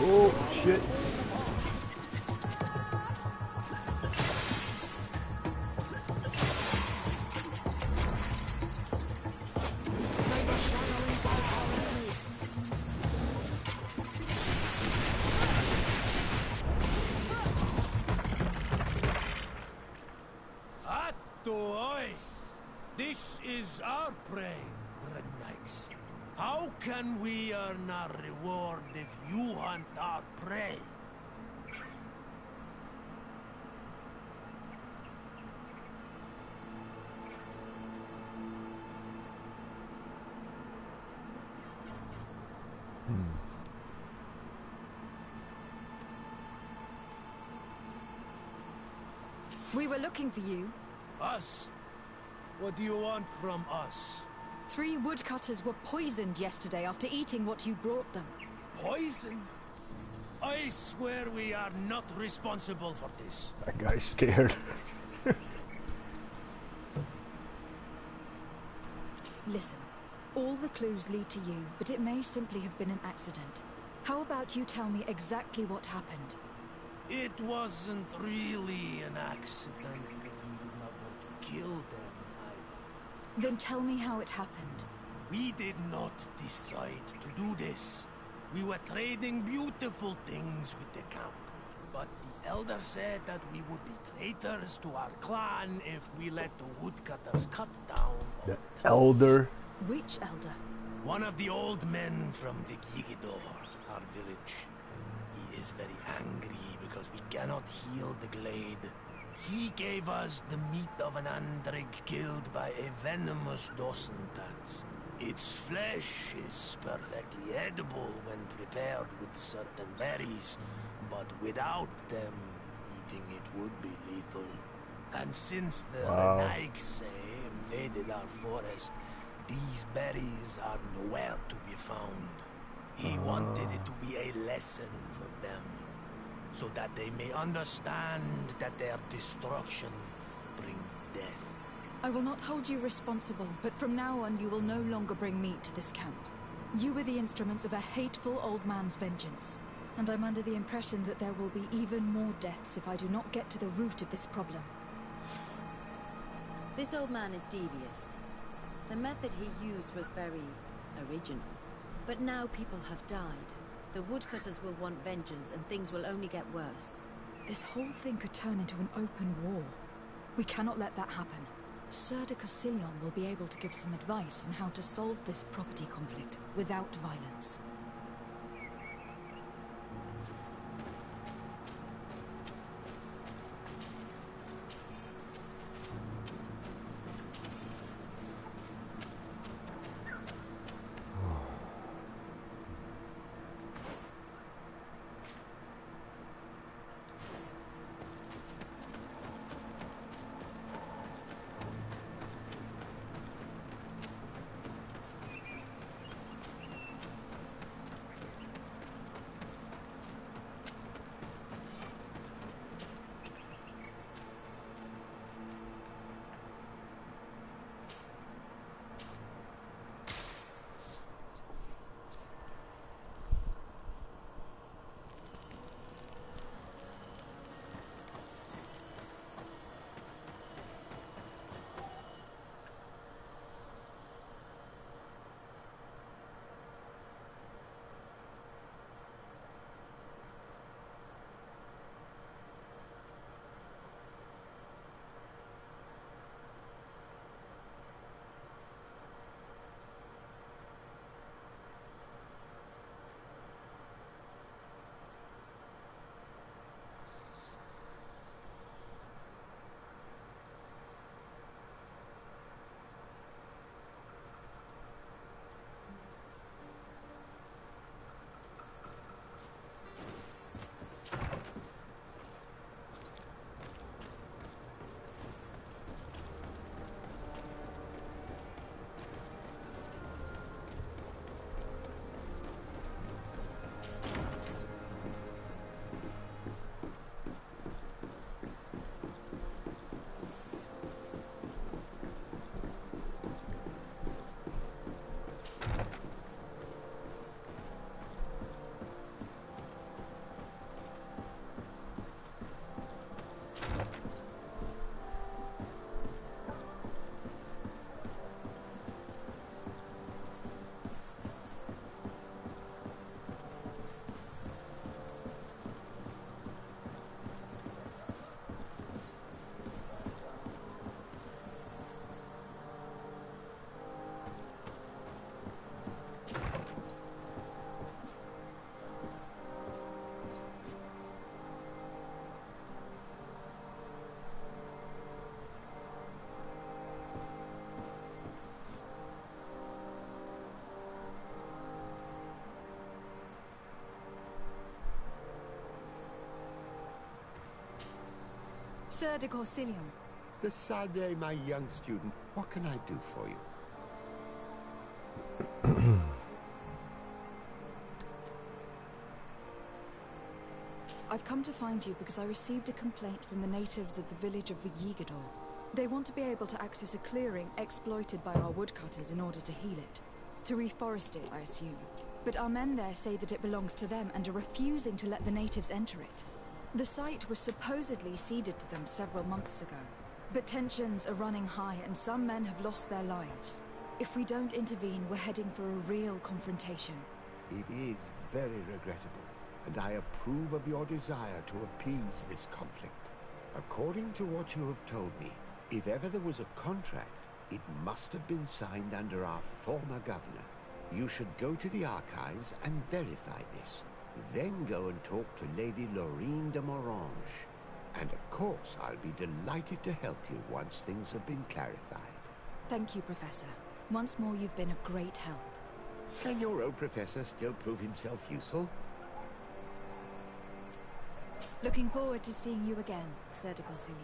Oh, shit. This is our prey, rednecks. How can we earn our reward if you hunt our prey? We were looking for you. Us? What do you want from us? 3 woodcutters were poisoned yesterday after eating what you brought them. Poison? I swear we are not responsible for this. That guy's scared. Listen, all the clues lead to you, but it may simply have been an accident. How about you tell me exactly what happened? It wasn't really an accident, but we did not want to kill them either. Then tell me how it happened. We did not decide to do this. We were trading beautiful things with the camp. But the elder said that we would be traitors to our clan if we let the woodcutters cut down all The trees. elder? Which elder? One of the old men from the Gigidor, our village. He is very angry because we cannot heal the glade. He gave us the meat of an andrig killed by a venomous dosentat. Its flesh is perfectly edible when prepared with certain berries, but without them, eating it would be lethal. And since the Renaixe invaded our forest, these berries are nowhere to be found. He wanted it to be a lesson for them, so that they may understand that their destruction brings death. I will not hold you responsible, but from now on you will no longer bring meat to this camp. You were the instruments of a hateful old man's vengeance, and I'm under the impression that there will be even more deaths if I do not get to the root of this problem. This old man is devious. The method he used was very original. But now people have died. The woodcutters will want vengeance, and things will only get worse. This whole thing could turn into an open war. We cannot let that happen. Sir de Castillon will be able to give some advice on how to solve this property conflict without violence. Sir de Corsilion. Decidez, my young student, what can I do for you? I've come to find you because I received a complaint from the natives of the village of Vigigador. They want to be able to access a clearing exploited by our woodcutters in order to heal it. To reforest it, I assume. But our men there say that it belongs to them and are refusing to let the natives enter it. The site was supposedly ceded to them several months ago. But tensions are running high and some men have lost their lives. If we don't intervene, we're heading for a real confrontation. It is very regrettable, and I approve of your desire to appease this conflict. According to what you have told me, if ever there was a contract, it must have been signed under our former governor. You should go to the archives and verify this. Then go and talk to Lady Laurine de Morange. And of course, I'll be delighted to help you once things have been clarified. Thank you, Professor. Once more, you've been of great help. Can your old professor still prove himself useful? Looking forward to seeing you again, Sir de Corsilion.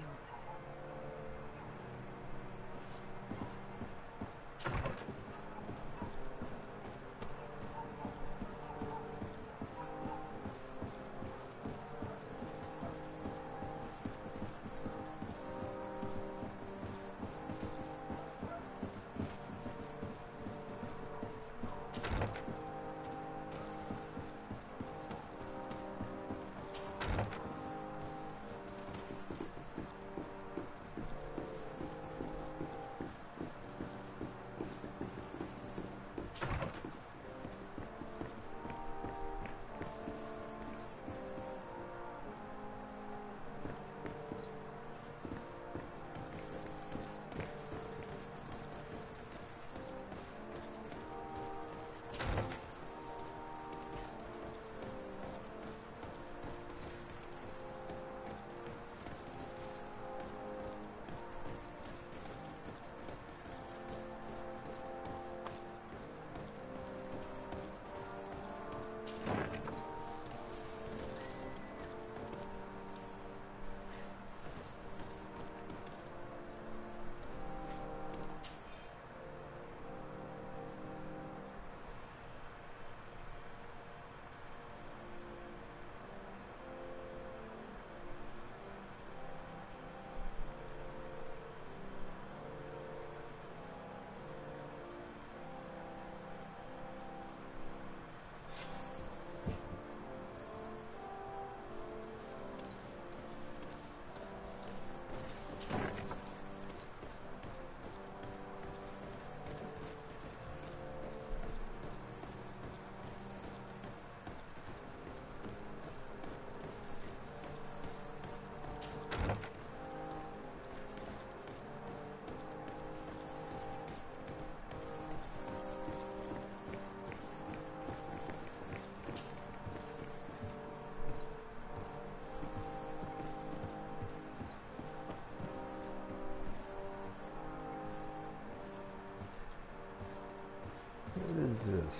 What is this?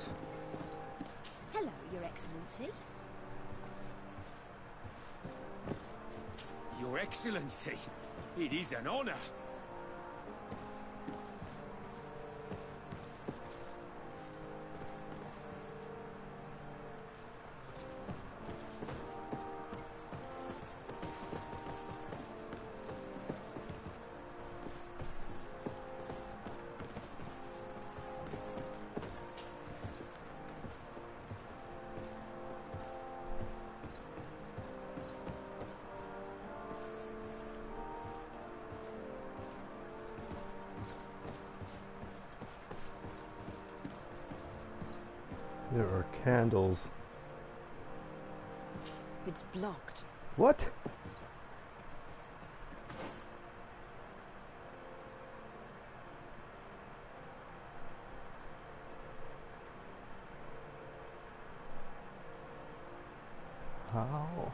Hello, Your Excellency. Your Excellency, it is an honor. There are candles. It's blocked. What? How?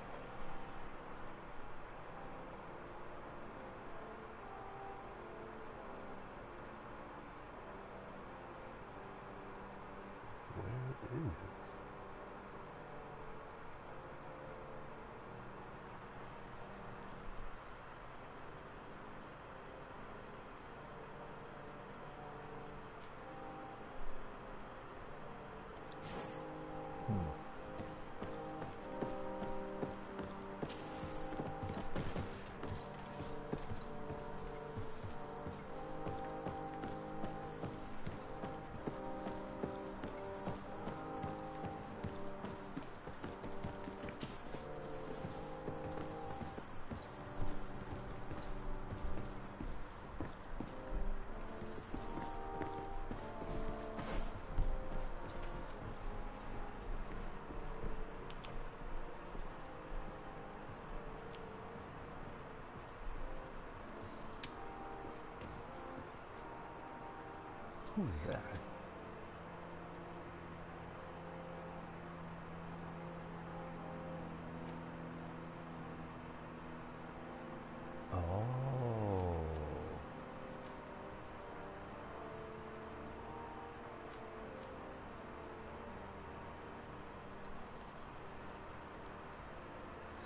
Where is it? Who's that? Oh.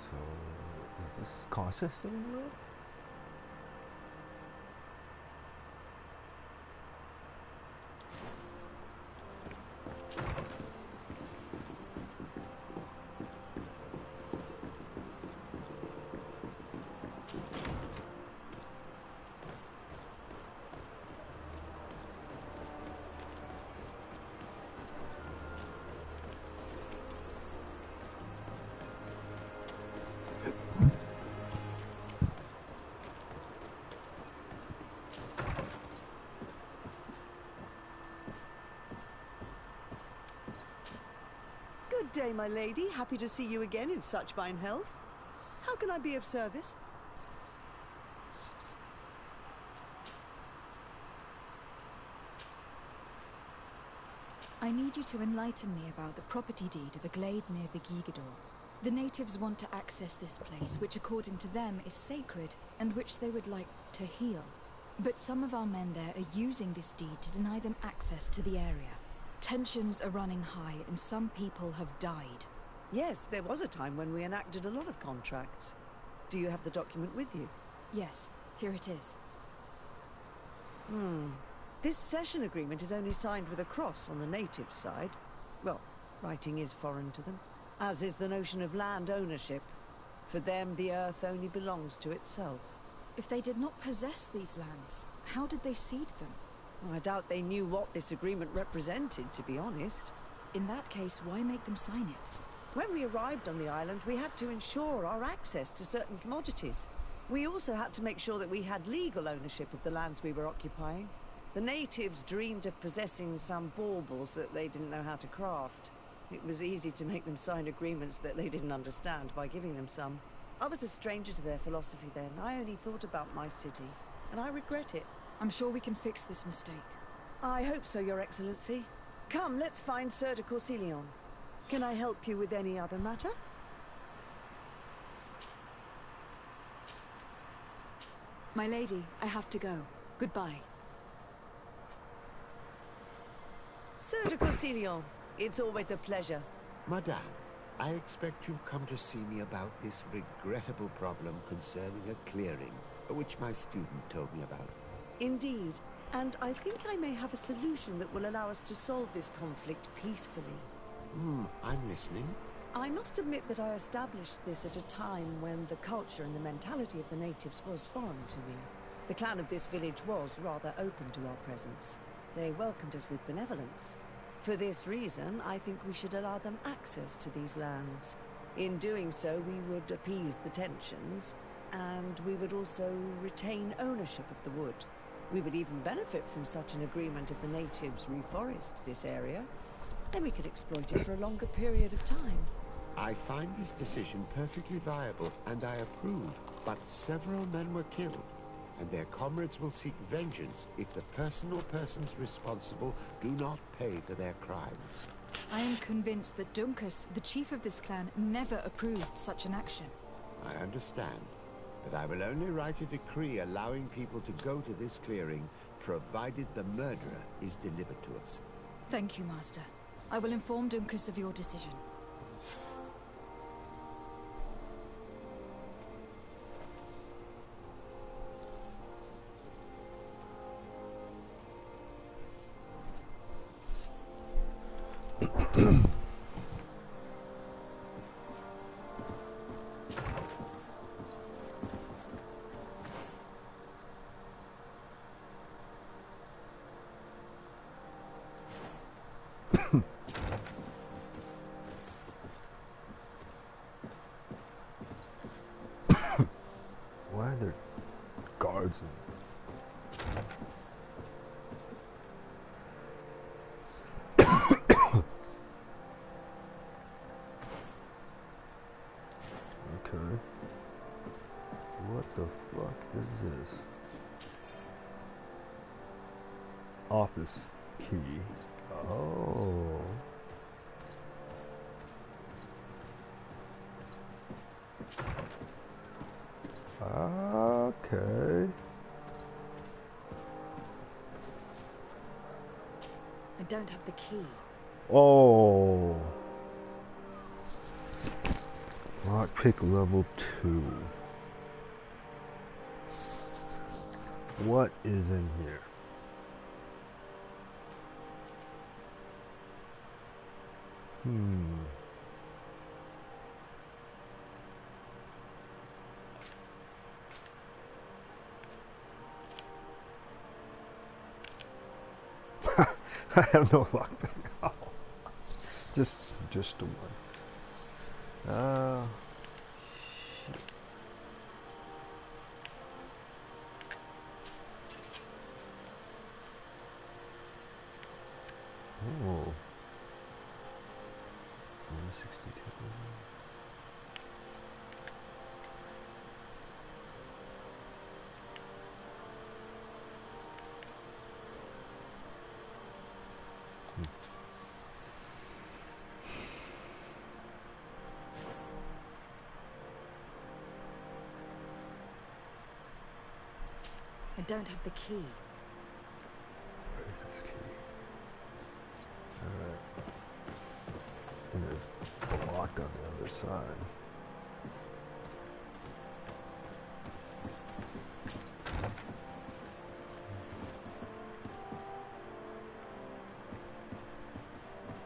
So, is this conscious anymore? Good day, my lady. Happy to see you again in such fine health. How can I be of service? I need you to enlighten me about the property deed of a glade near the Gigador. The natives want to access this place, which according to them is sacred, and which they would like to heal. But some of our men there are using this deed to deny them access to the area. Tensions are running high, and some people have died. Yes, there was a time when we enacted a lot of contracts. Do you have the document with you? Yes, here it is. This cession agreement is only signed with a cross on the native side. Well, writing is foreign to them, as is the notion of land ownership. For them, the earth only belongs to itself. If they did not possess these lands, how did they cede them? I doubt they knew what this agreement represented, to be honest. In that case, why make them sign it? When we arrived on the island, we had to ensure our access to certain commodities. We also had to make sure that we had legal ownership of the lands we were occupying. The natives dreamed of possessing some baubles that they didn't know how to craft. It was easy to make them sign agreements that they didn't understand by giving them some. I was a stranger to their philosophy then. I only thought about my city, and I regret it. I'm sure we can fix this mistake. I hope so, Your Excellency. Come, let's find Sir de Corsilion. Can I help you with any other matter? My lady, I have to go. Goodbye. Sir de Corsilion, it's always a pleasure. Madame, I expect you've come to see me about this regrettable problem concerning a clearing, which my student told me about. Indeed, and I think I may have a solution that will allow us to solve this conflict peacefully. I'm listening. I must admit that I established this at a time when the culture and the mentality of the natives was foreign to me. The clan of this village was rather open to our presence. They welcomed us with benevolence. For this reason, I think we should allow them access to these lands. In doing so, we would appease the tensions, and we would also retain ownership of the wood. We would even benefit from such an agreement if the natives reforest this area. Then we could exploit it for a longer period of time. I find this decision perfectly viable, and I approve, but several men were killed, and their comrades will seek vengeance if the person or persons responsible do not pay for their crimes. I am convinced that Dunkus, the chief of this clan, never approved such an action. I understand, but I will only write a decree allowing people to go to this clearing, provided the murderer is delivered to us. Thank you, Master. I will inform Dunkus of your decision. Why are there guards in? Okay. What the fuck is this? Office. Key. Oh. Okay. I don't have the key. Oh. Lockpick level 2. What is in here? I have no lockpick. Oh. Just the one. Shit. Oh. 162. I don't have the key. Where is this key? Alright. And there's a lock on the other side.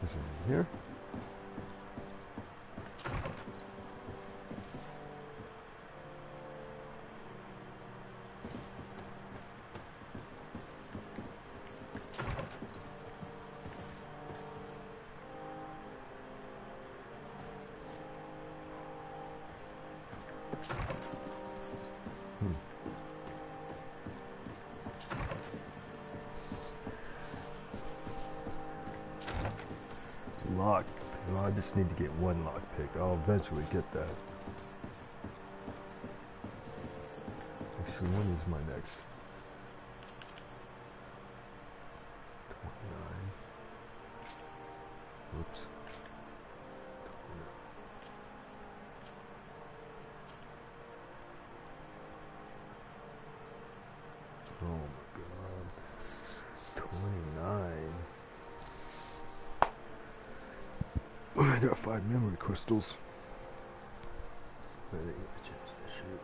Is it in here? Lock. Well, I just need to get one lock pick. I'll eventually get that. Actually, when is my next? 29. Whoops. 29. Oh my god. 29. I got 5 memory crystals. I think I changed this shit.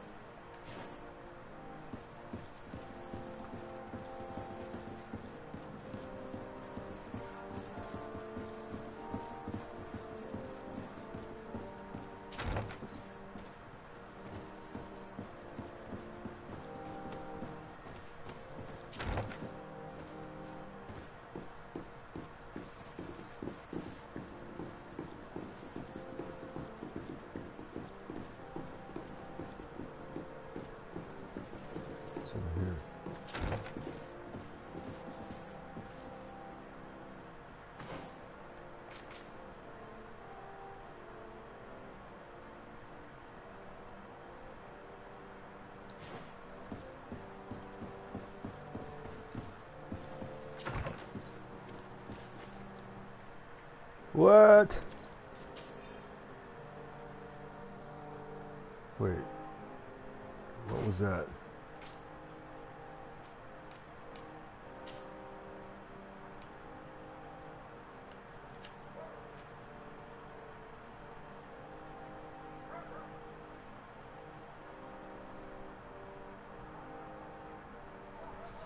What? Wait. What was that?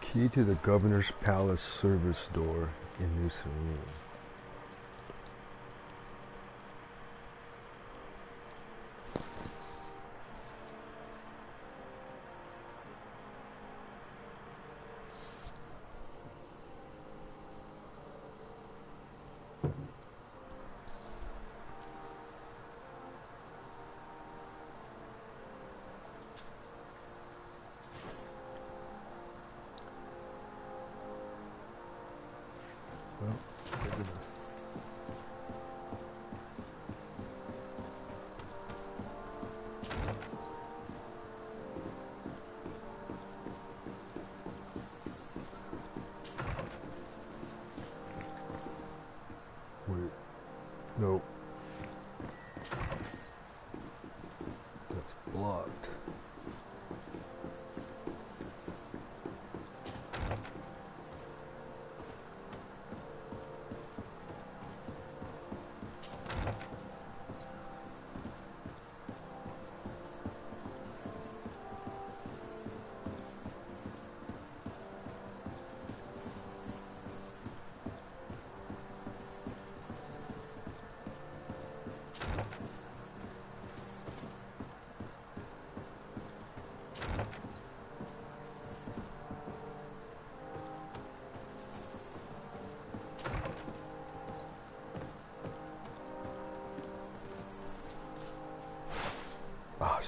Key to the Governor's Palace service door in New Serene. Well, Blocked. Gosh.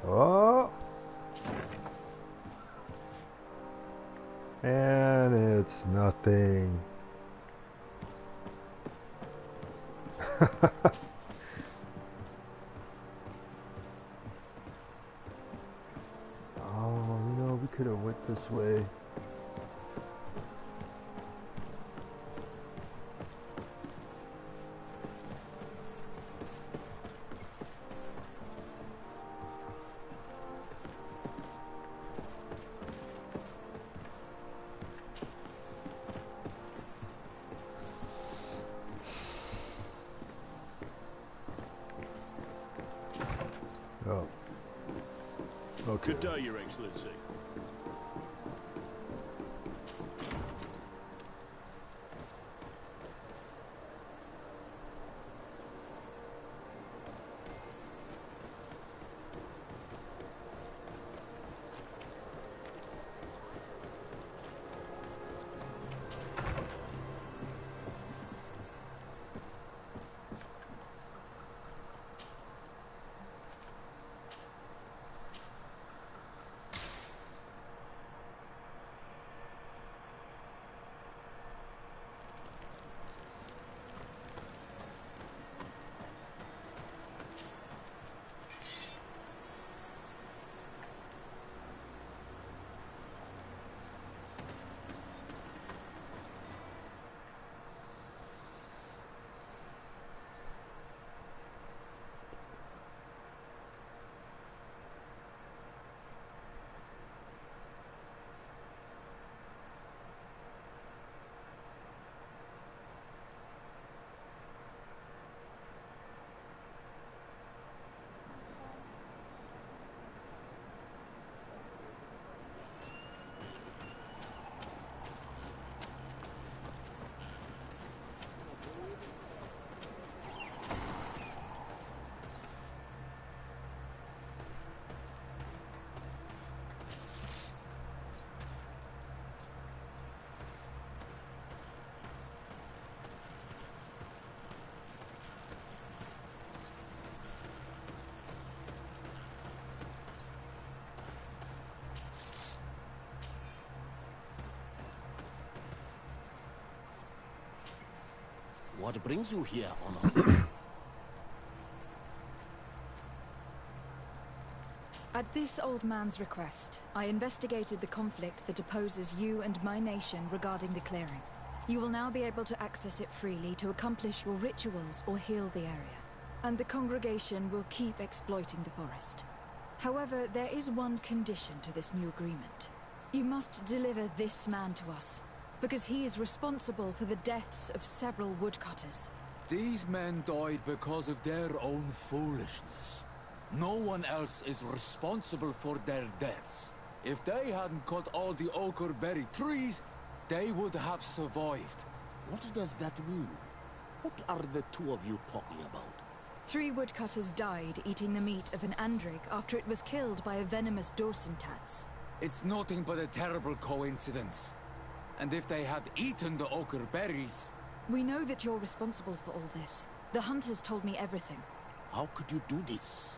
Oh. And it's nothing. Oh, you know, we could have went this way. Oh. Okay. Good day, Your Excellency. What brings you here, Honor? At this old man's request, I investigated the conflict that opposes you and my nation regarding the clearing. You will now be able to access it freely to accomplish your rituals or heal the area. And the congregation will keep exploiting the forest. However, there is one condition to this new agreement. You must deliver this man to us, because he is responsible for the deaths of several woodcutters. These men died because of their own foolishness. No one else is responsible for their deaths. If they hadn't cut all the oakerberry trees, they would have survived. What does that mean? What are the two of you talking about? 3 woodcutters died eating the meat of an andrig after it was killed by a venomous Dorsentats. It's nothing but a terrible coincidence. And if they had eaten the ochre berries... We know that you're responsible for all this. The hunters told me everything. How could you do this?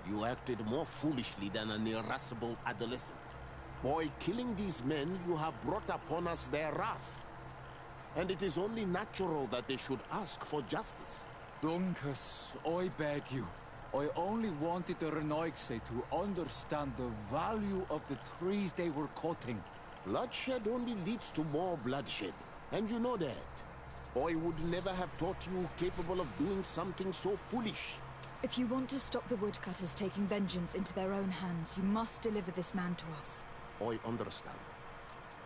You acted more foolishly than an irascible adolescent. By killing these men, you have brought upon us their wrath. And it is only natural that they should ask for justice. Dunkus, I beg you. I only wanted the Renoigse to understand the value of the trees they were cutting. Bloodshed only leads to more bloodshed, and you know that. I would never have thought you capable of doing something so foolish. If you want to stop the woodcutters taking vengeance into their own hands, you must deliver this man to us. I understand.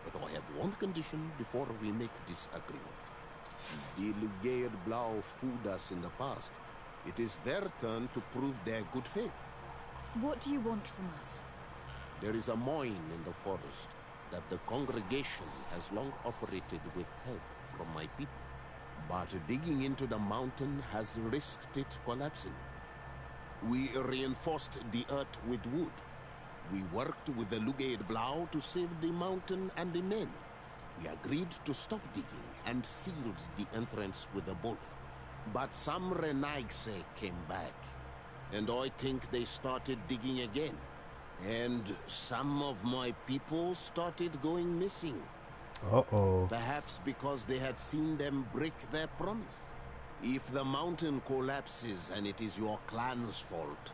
But I have one condition before we make this agreement. The Lugaid Blau fooled us in the past. It is their turn to prove their good faith. What do you want from us? There is a mine in the forest that the congregation has long operated with help from my people. But digging into the mountain has risked it collapsing. We reinforced the earth with wood. We worked with the Lugaid Blau to save the mountain and the men. We agreed to stop digging and sealed the entrance with a boulder. But some Renaigse came back, and I think they started digging again. And some of my people started going missing. Uh-oh. Perhaps because they had seen them break their promise. If the mountain collapses and it is your clan's fault,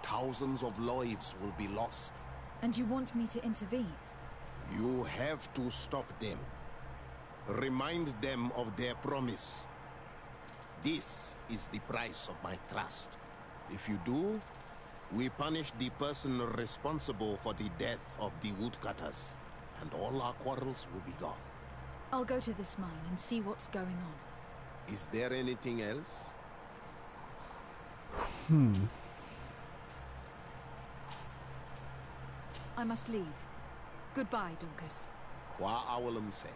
thousands of lives will be lost. And you want me to intervene? You have to stop them. Remind them of their promise. This is the price of my trust. If you do, we punish the person responsible for the death of the woodcutters, and all our quarrels will be gone. I'll go to this mine and see what's going on. Is there anything else? I must leave. Goodbye, Dunkus. Qua awalum say.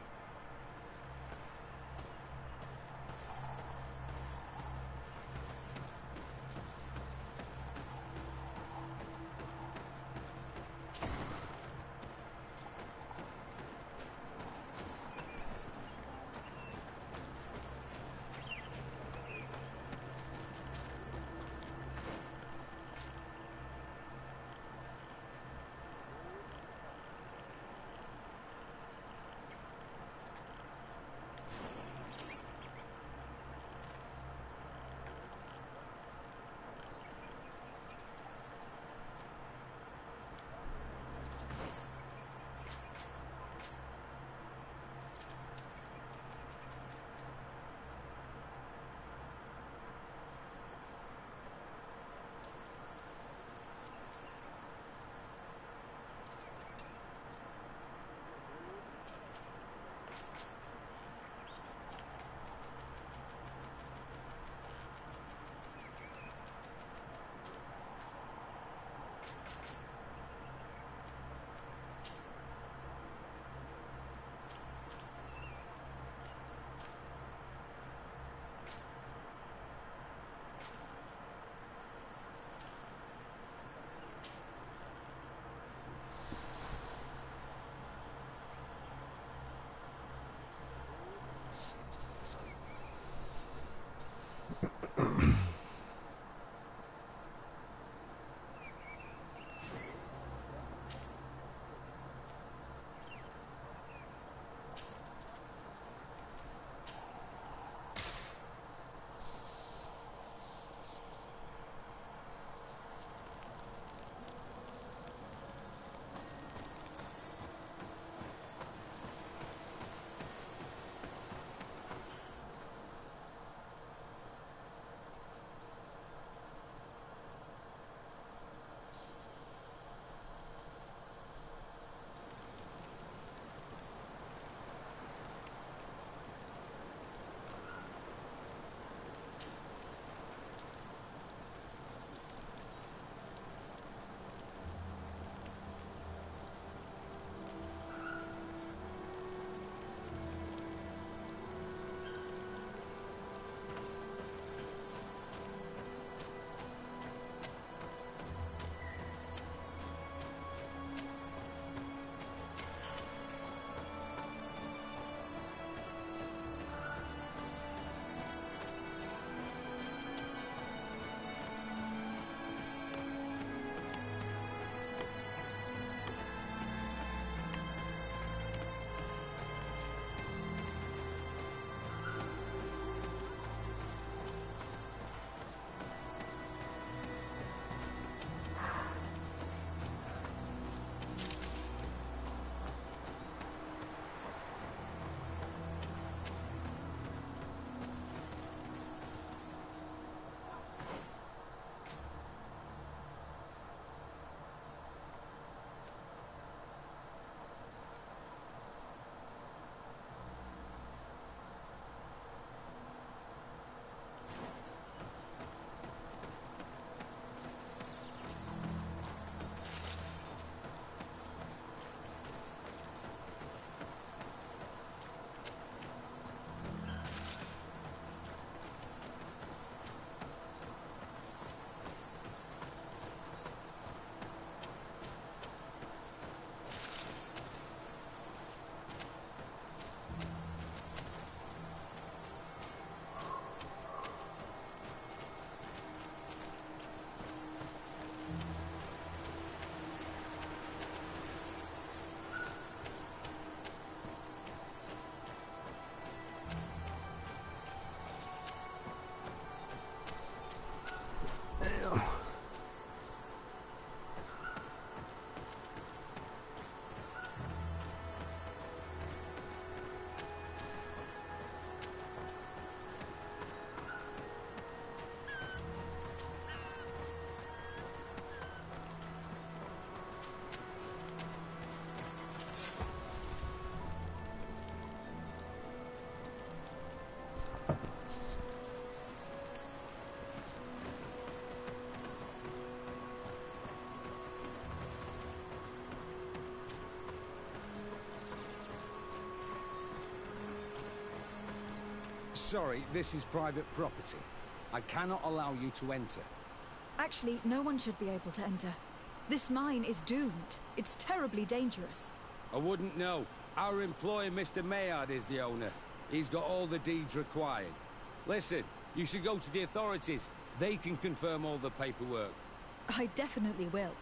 sorry, this is private property. I cannot allow you to enter. Actually, no one should be able to enter. This mine is doomed. It's terribly dangerous. I wouldn't know. Our employee, Mr. Maillard, is the owner. He's got all the deeds required. Listen, you should go to the authorities. They can confirm all the paperwork. I definitely will.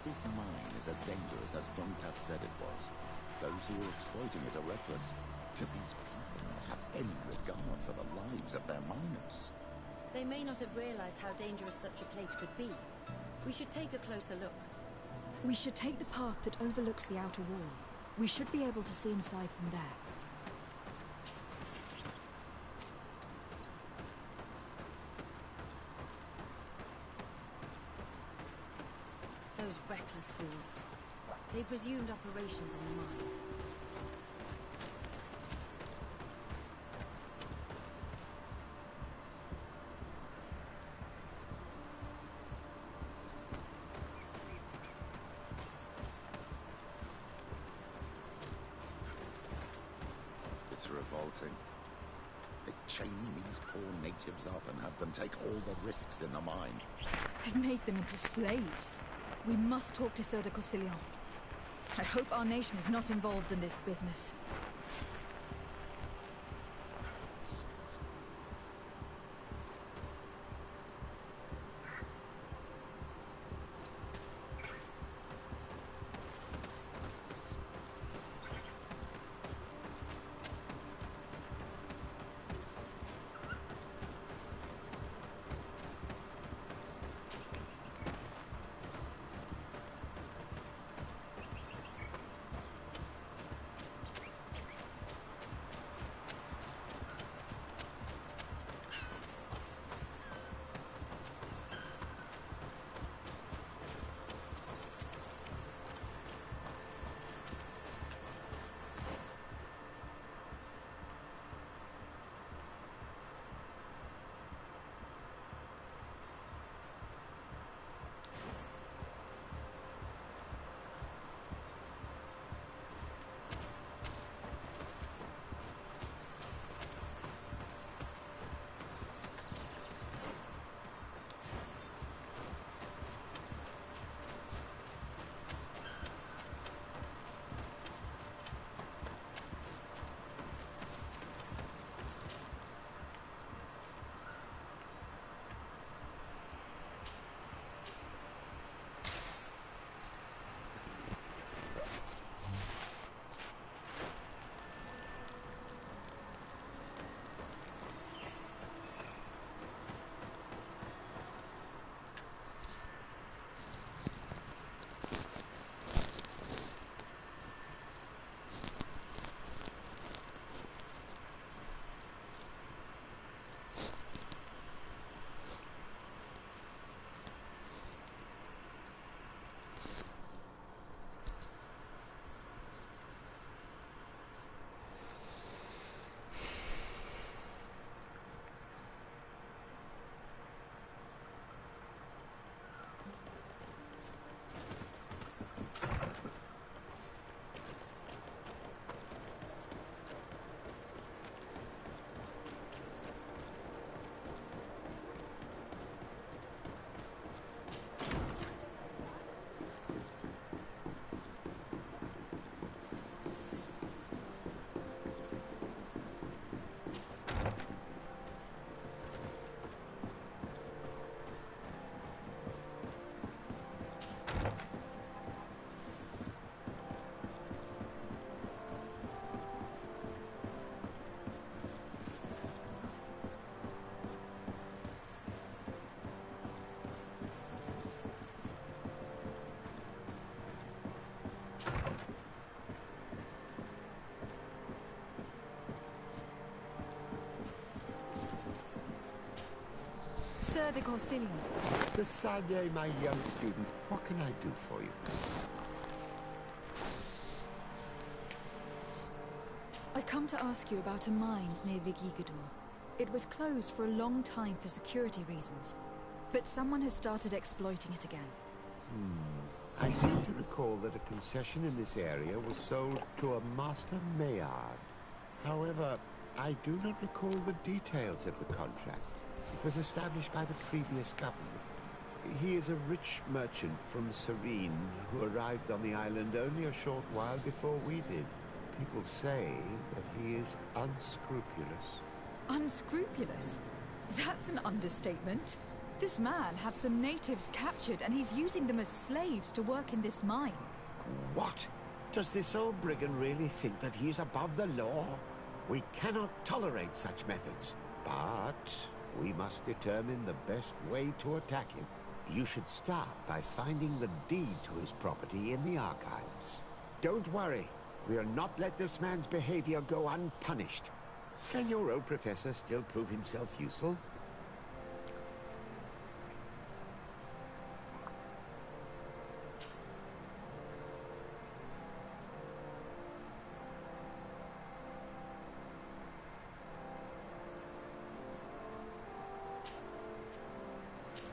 This mine is as dangerous as Doncass said it was. Those who are exploiting it are reckless. Do these people not have any regard for the lives of their miners? They may not have realized how dangerous such a place could be. We should take a closer look. We should take the path that overlooks the outer wall. We should be able to see inside from there. Those reckless fools. They've resumed operations in the mine. It's revolting. They chain these poor natives up and have them take all the risks in the mine. They've made them into slaves. We must talk to Sir de Corsillon. I hope our nation is not involved in this business. Sir de Corsilion. The Sade, my young student. What can I do for you? I've come to ask you about a mine near Vigigador. It was closed for a long time for security reasons, but someone has started exploiting it again. I seem to recall that a concession in this area was sold to a Master Maillard. However, I do not recall the details of the contract. It was established by the previous government. He is a rich merchant from Serene who arrived on the island only a short while before we did. People say that he is unscrupulous. Unscrupulous? That's an understatement. This man had some natives captured and he's using them as slaves to work in this mine. What? Does this old brigand really think that he is above the law? We cannot tolerate such methods, but we must determine the best way to attack him. You should start by finding the deed to his property in the archives. Don't worry. We'll not let this man's behavior go unpunished. Can your old professor still prove himself useful?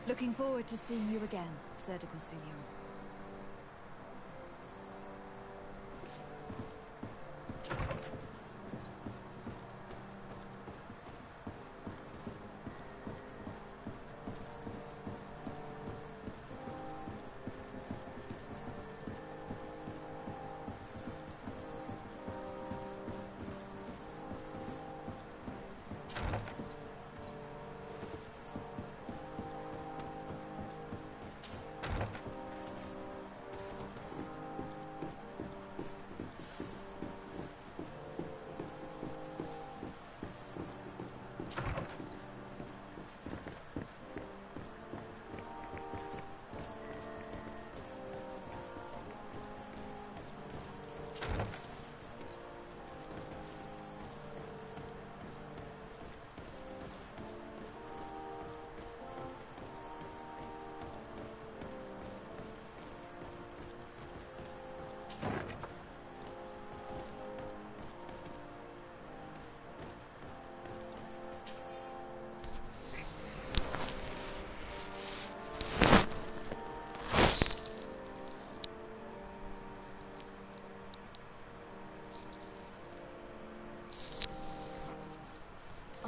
Looking forward to seeing you again, Sir de Corsilion.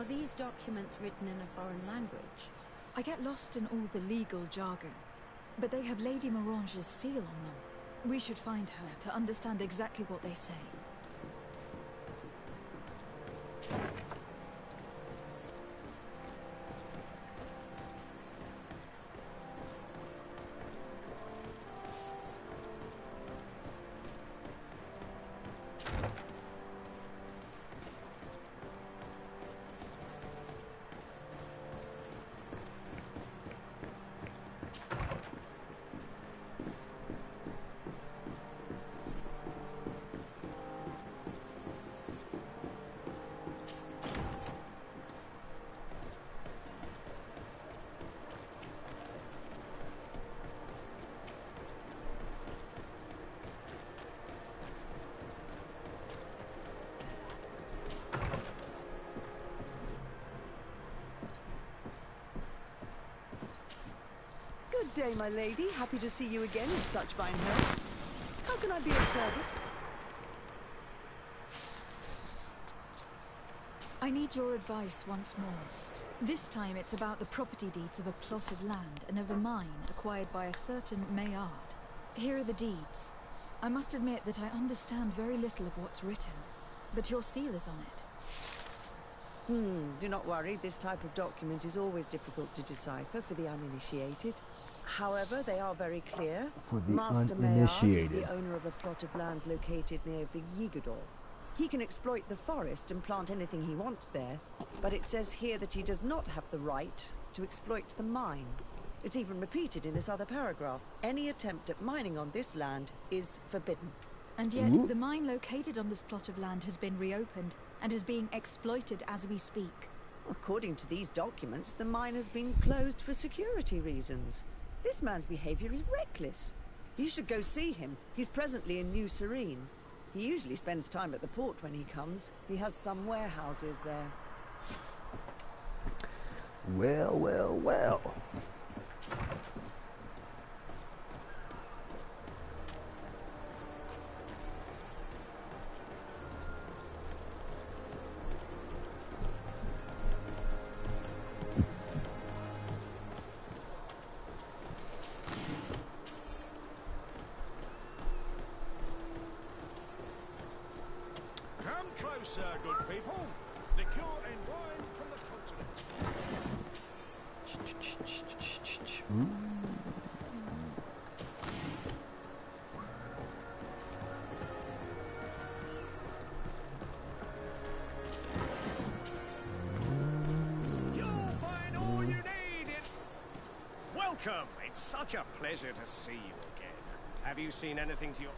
Are these documents written in a foreign language? I get lost in all the legal jargon, but they have Lady Morange's seal on them. We should find her to understand exactly what they say. Good day, my lady. Happy to see you again in such fine health. How can I be of service? I need your advice once more. This time it's about the property deeds of a plot of land and of a mine acquired by a certain Maillard. Here are the deeds. I must admit that I understand very little of what's written, but your seal is on it. Do not worry, this type of document is always difficult to decipher for the uninitiated. However, they are very clear. For the Master Maillard is uninitiated. the owner of a plot of land located near Vigigador. He can exploit the forest and plant anything he wants there, but it says here that he does not have the right to exploit the mine. It's even repeated in this other paragraph. Any attempt at mining on this land is forbidden. And yet, the mine located on this plot of land has been reopened and is being exploited as we speak. According to these documents, the mine has been closed for security reasons. This man's behavior is reckless. You should go see him. He's presently in New Serene. He usually spends time at the port when he comes. He has some warehouses there. Well, well, well. Come closer, good people. Liqueur and wine from the continent. You'll find all you need in... Welcome! It's such a pleasure to see you again. Have you seen anything to your...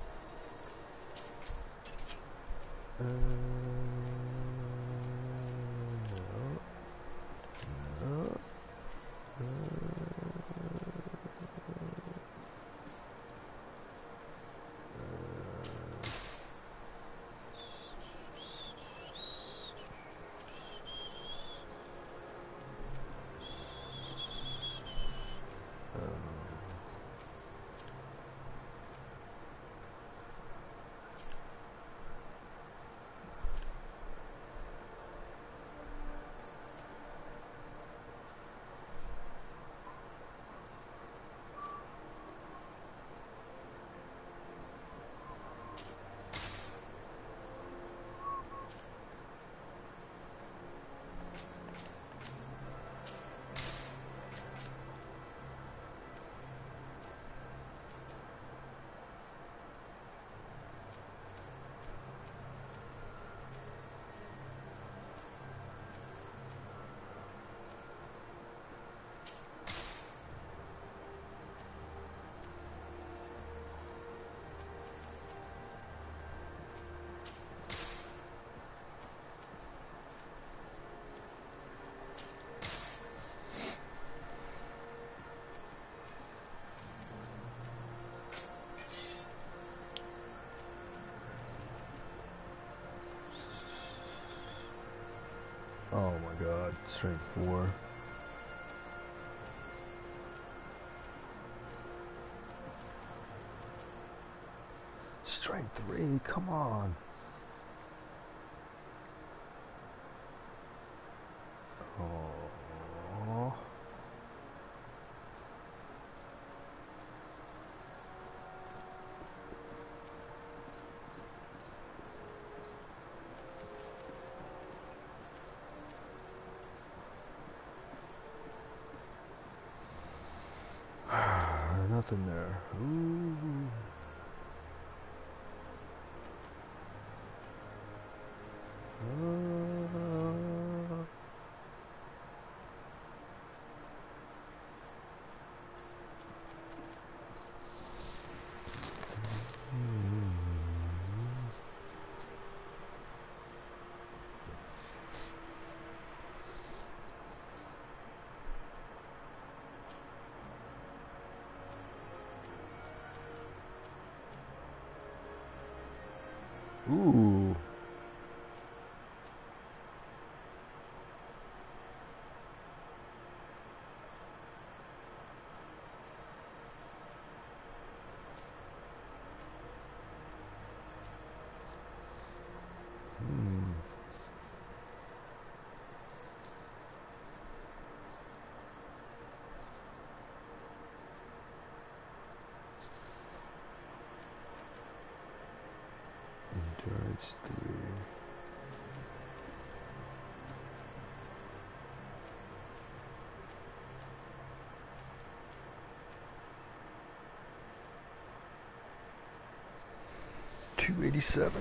Oh my god, strength 4. Strength 3, come on. Oh. Nothing there. Ooh. Ooh. Endurance 3. $287.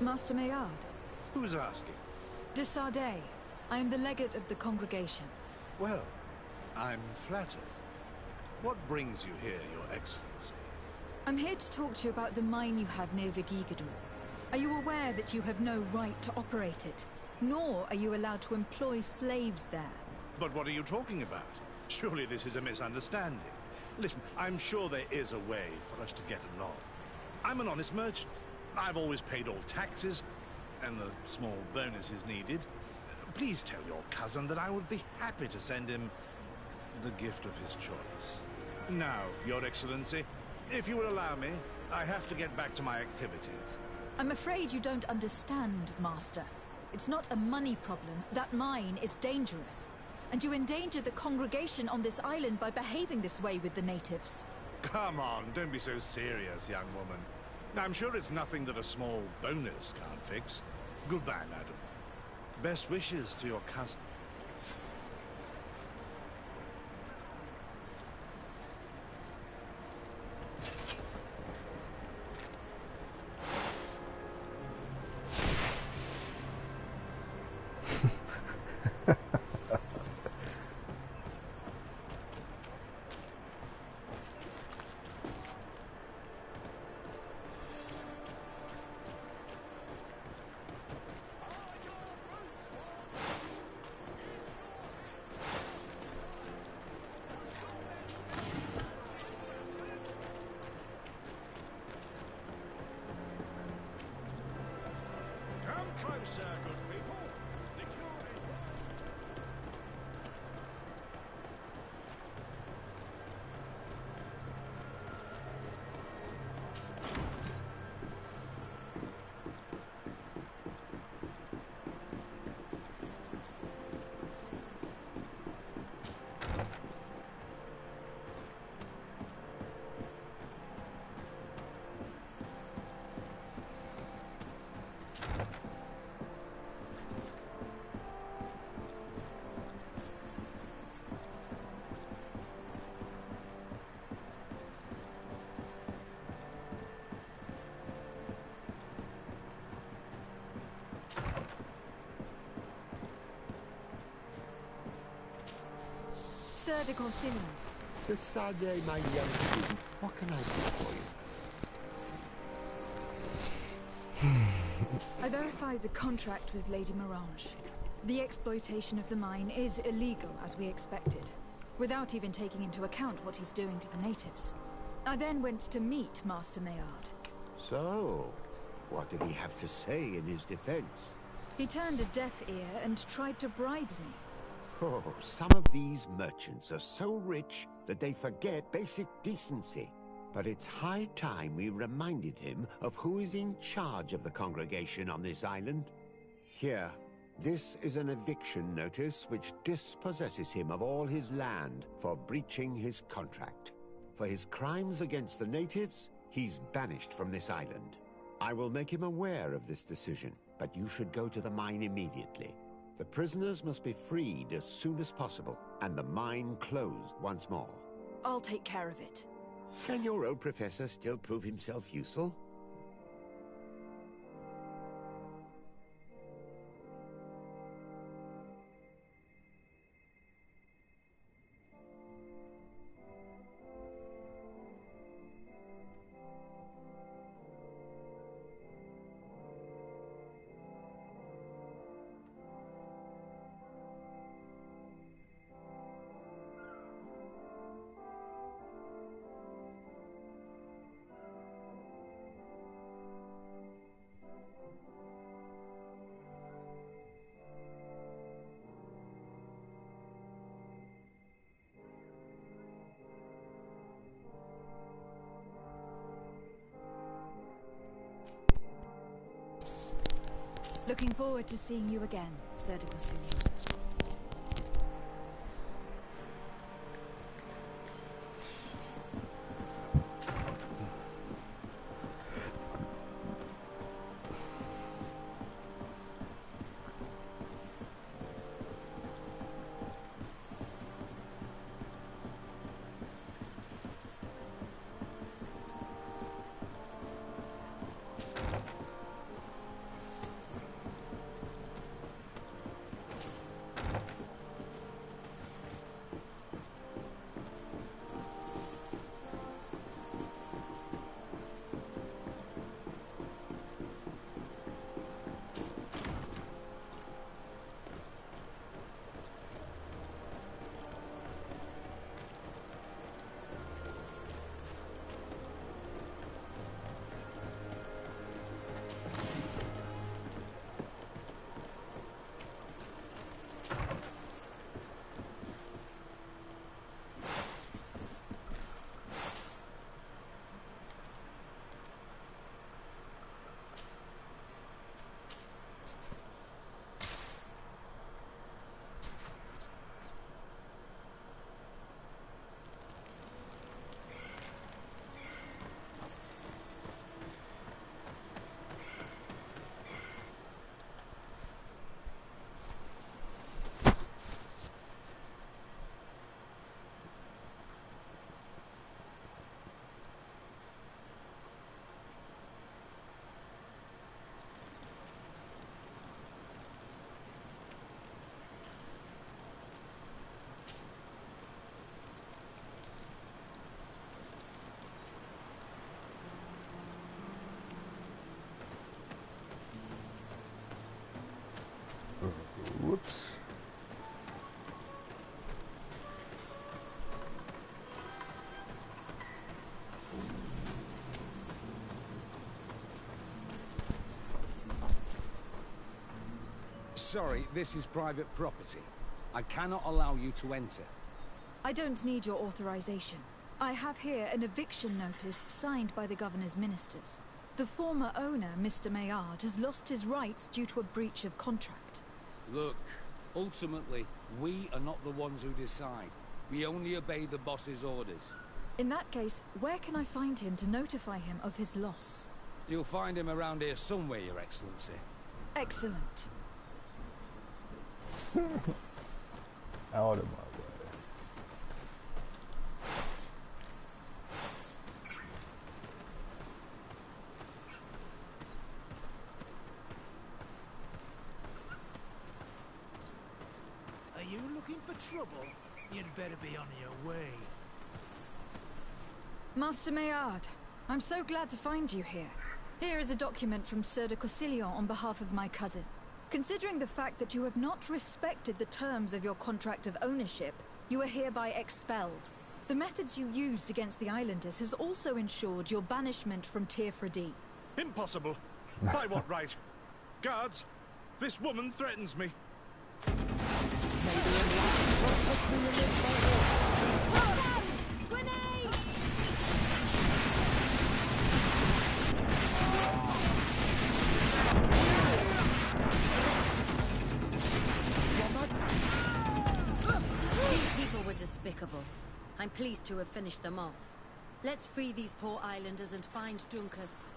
Master Maillard. Who's asking? De Sardet. I am the legate of the congregation. Well, I'm flattered. What brings you here, Your Excellency? I'm here to talk to you about the mine you have near Vigigador. Are you aware that you have no right to operate it? Nor are you allowed to employ slaves there. But what are you talking about? Surely this is a misunderstanding. Listen, I'm sure there is a way for us to get along. I'm an honest merchant. I've always paid all taxes, and the small bonuses needed. Please tell your cousin that I would be happy to send him the gift of his choice. Now, Your Excellency, if you will allow me, I have to get back to my activities. I'm afraid you don't understand, Master. It's not a money problem. That mine is dangerous. And you endanger the congregation on this island by behaving this way with the natives. Come on, don't be so serious, young woman. I'm sure it's nothing that a small bonus can't fix. Goodbye, madam. Best wishes to your cousin. Closer, good people. Sir de Consigny. De Sardet, my young student, what can I do for you? I verified the contract with Lady Mirange. The exploitation of the mine is illegal, as we expected, without even taking into account what he's doing to the natives. I then went to meet Master Maillard. So, what did he have to say in his defense? He turned a deaf ear and tried to bribe me. Oh, some of these merchants are so rich that they forget basic decency. But it's high time we reminded him of who is in charge of the congregation on this island. Here, this is an eviction notice which dispossesses him of all his land for breaching his contract. For his crimes against the natives, he's banished from this island. I will make him aware of this decision, but you should go to the mine immediately. The prisoners must be freed as soon as possible, and the mine closed once more. I'll take care of it. Can your old professor still prove himself useful? Looking forward to seeing you again, Sir de Consigny. Whoops. Sorry, this is private property. I cannot allow you to enter. I don't need your authorization. I have here an eviction notice signed by the governor's ministers. The former owner, Mr. Maillard, has lost his rights due to a breach of contract. Look, ultimately, we are not the ones who decide. We only obey the boss's orders. In that case, where can I find him to notify him of his loss? You'll find him around here somewhere, Your Excellency. Excellent. Out of my way. Are you looking for trouble? You'd better be on your way. Master Maillard, I'm so glad to find you here. Here is a document from Sieur de Cossillon on behalf of my cousin. Considering the fact that you have not respected the terms of your contract of ownership, you are hereby expelled. The methods you used against the islanders has also ensured your banishment from Tirfredi. Impossible. By what right? Guards, this woman threatens me. Despicable. I'm pleased to have finished them off. Let's free these poor islanders and find Dunkus.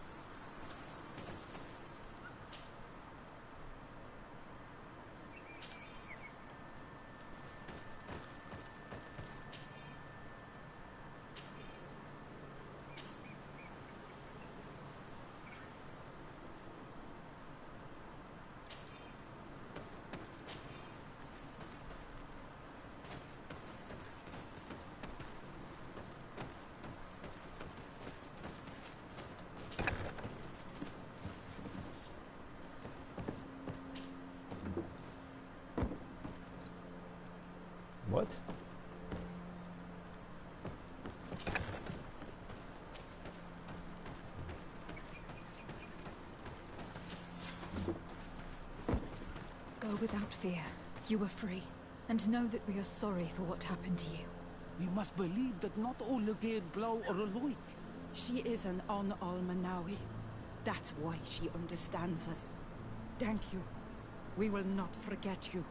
What? Go without fear. You are free. And know that we are sorry for what happened to you. We must believe that not all Legade Blow are alike. She is an Almanawi. That's why she understands us. Thank you. We will not forget you.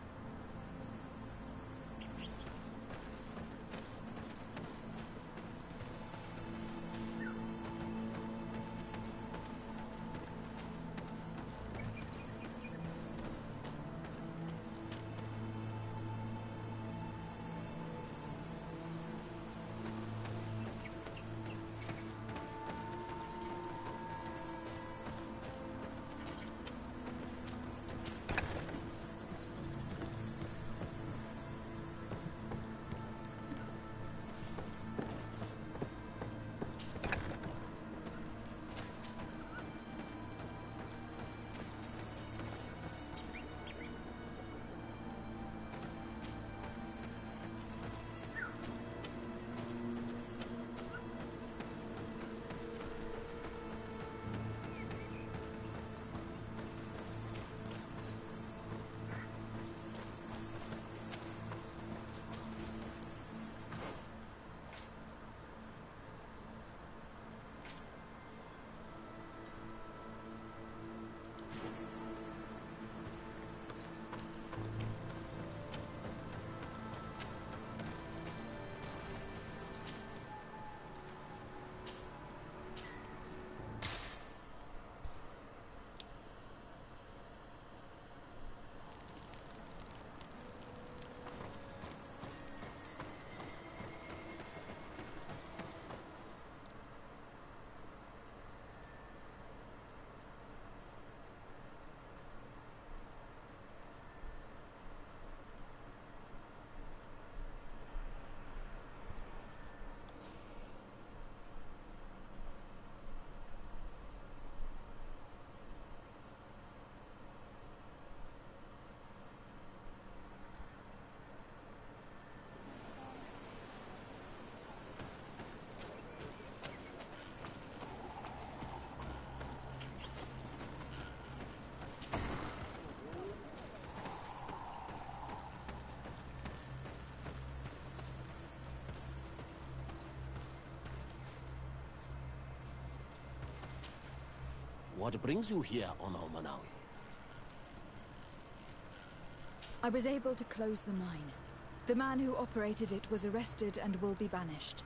What brings you here on Almanawi? I was able to close the mine. The man who operated it was arrested and will be banished.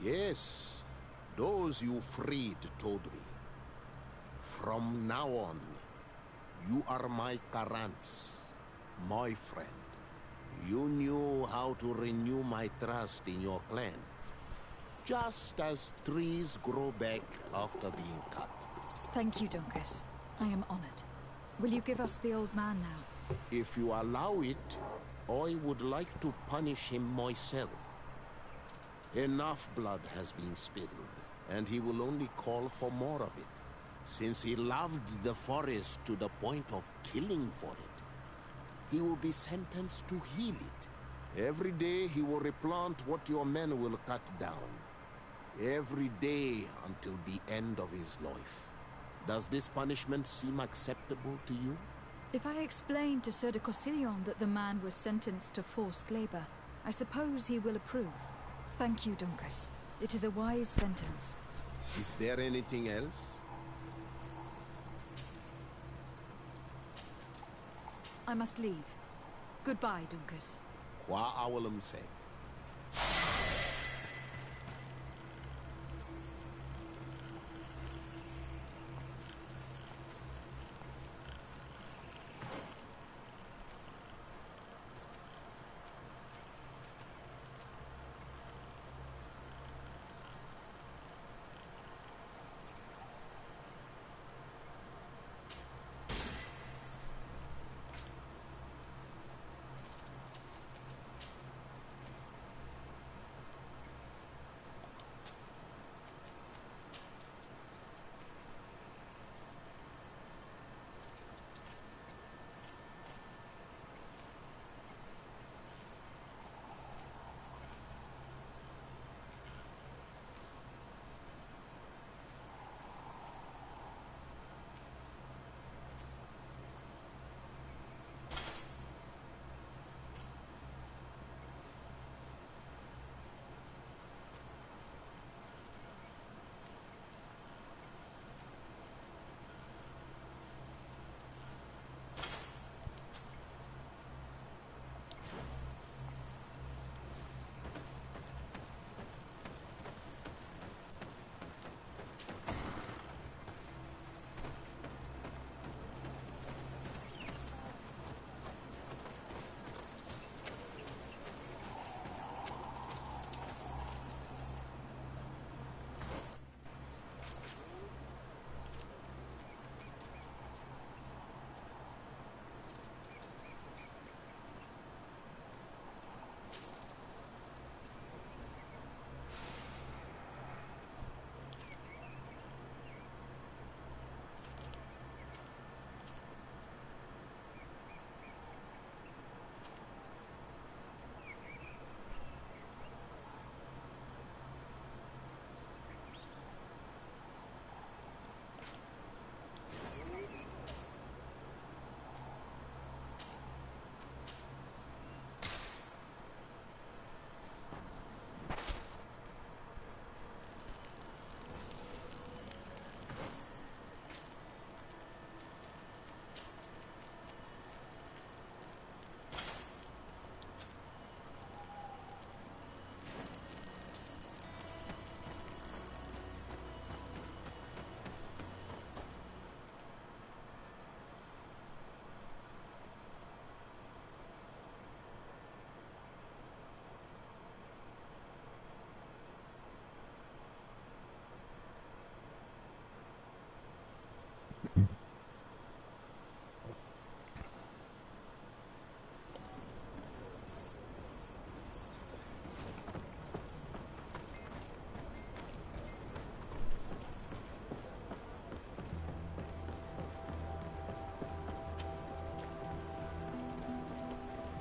Yes, those you freed told me. From now on, you are my Karants, my friend. You knew how to renew my trust in your clan. Just as trees grow back after being cut. Thank you, Dunkus. I am honored. Will you give us the old man now? If you allow it, I would like to punish him myself. Enough blood has been spilled, and he will only call for more of it. Since he loved the forest to the point of killing for it, he will be sentenced to heal it. Every day he will replant what your men will cut down. Every day until the end of his life. Does this punishment seem acceptable to you? If I explain to Sir de Corsillon that the man was sentenced to forced labor, I suppose he will approve. Thank you, Dunkus. It is a wise sentence. Is there anything else? I must leave. Goodbye, Dunkus. Qua awalum say.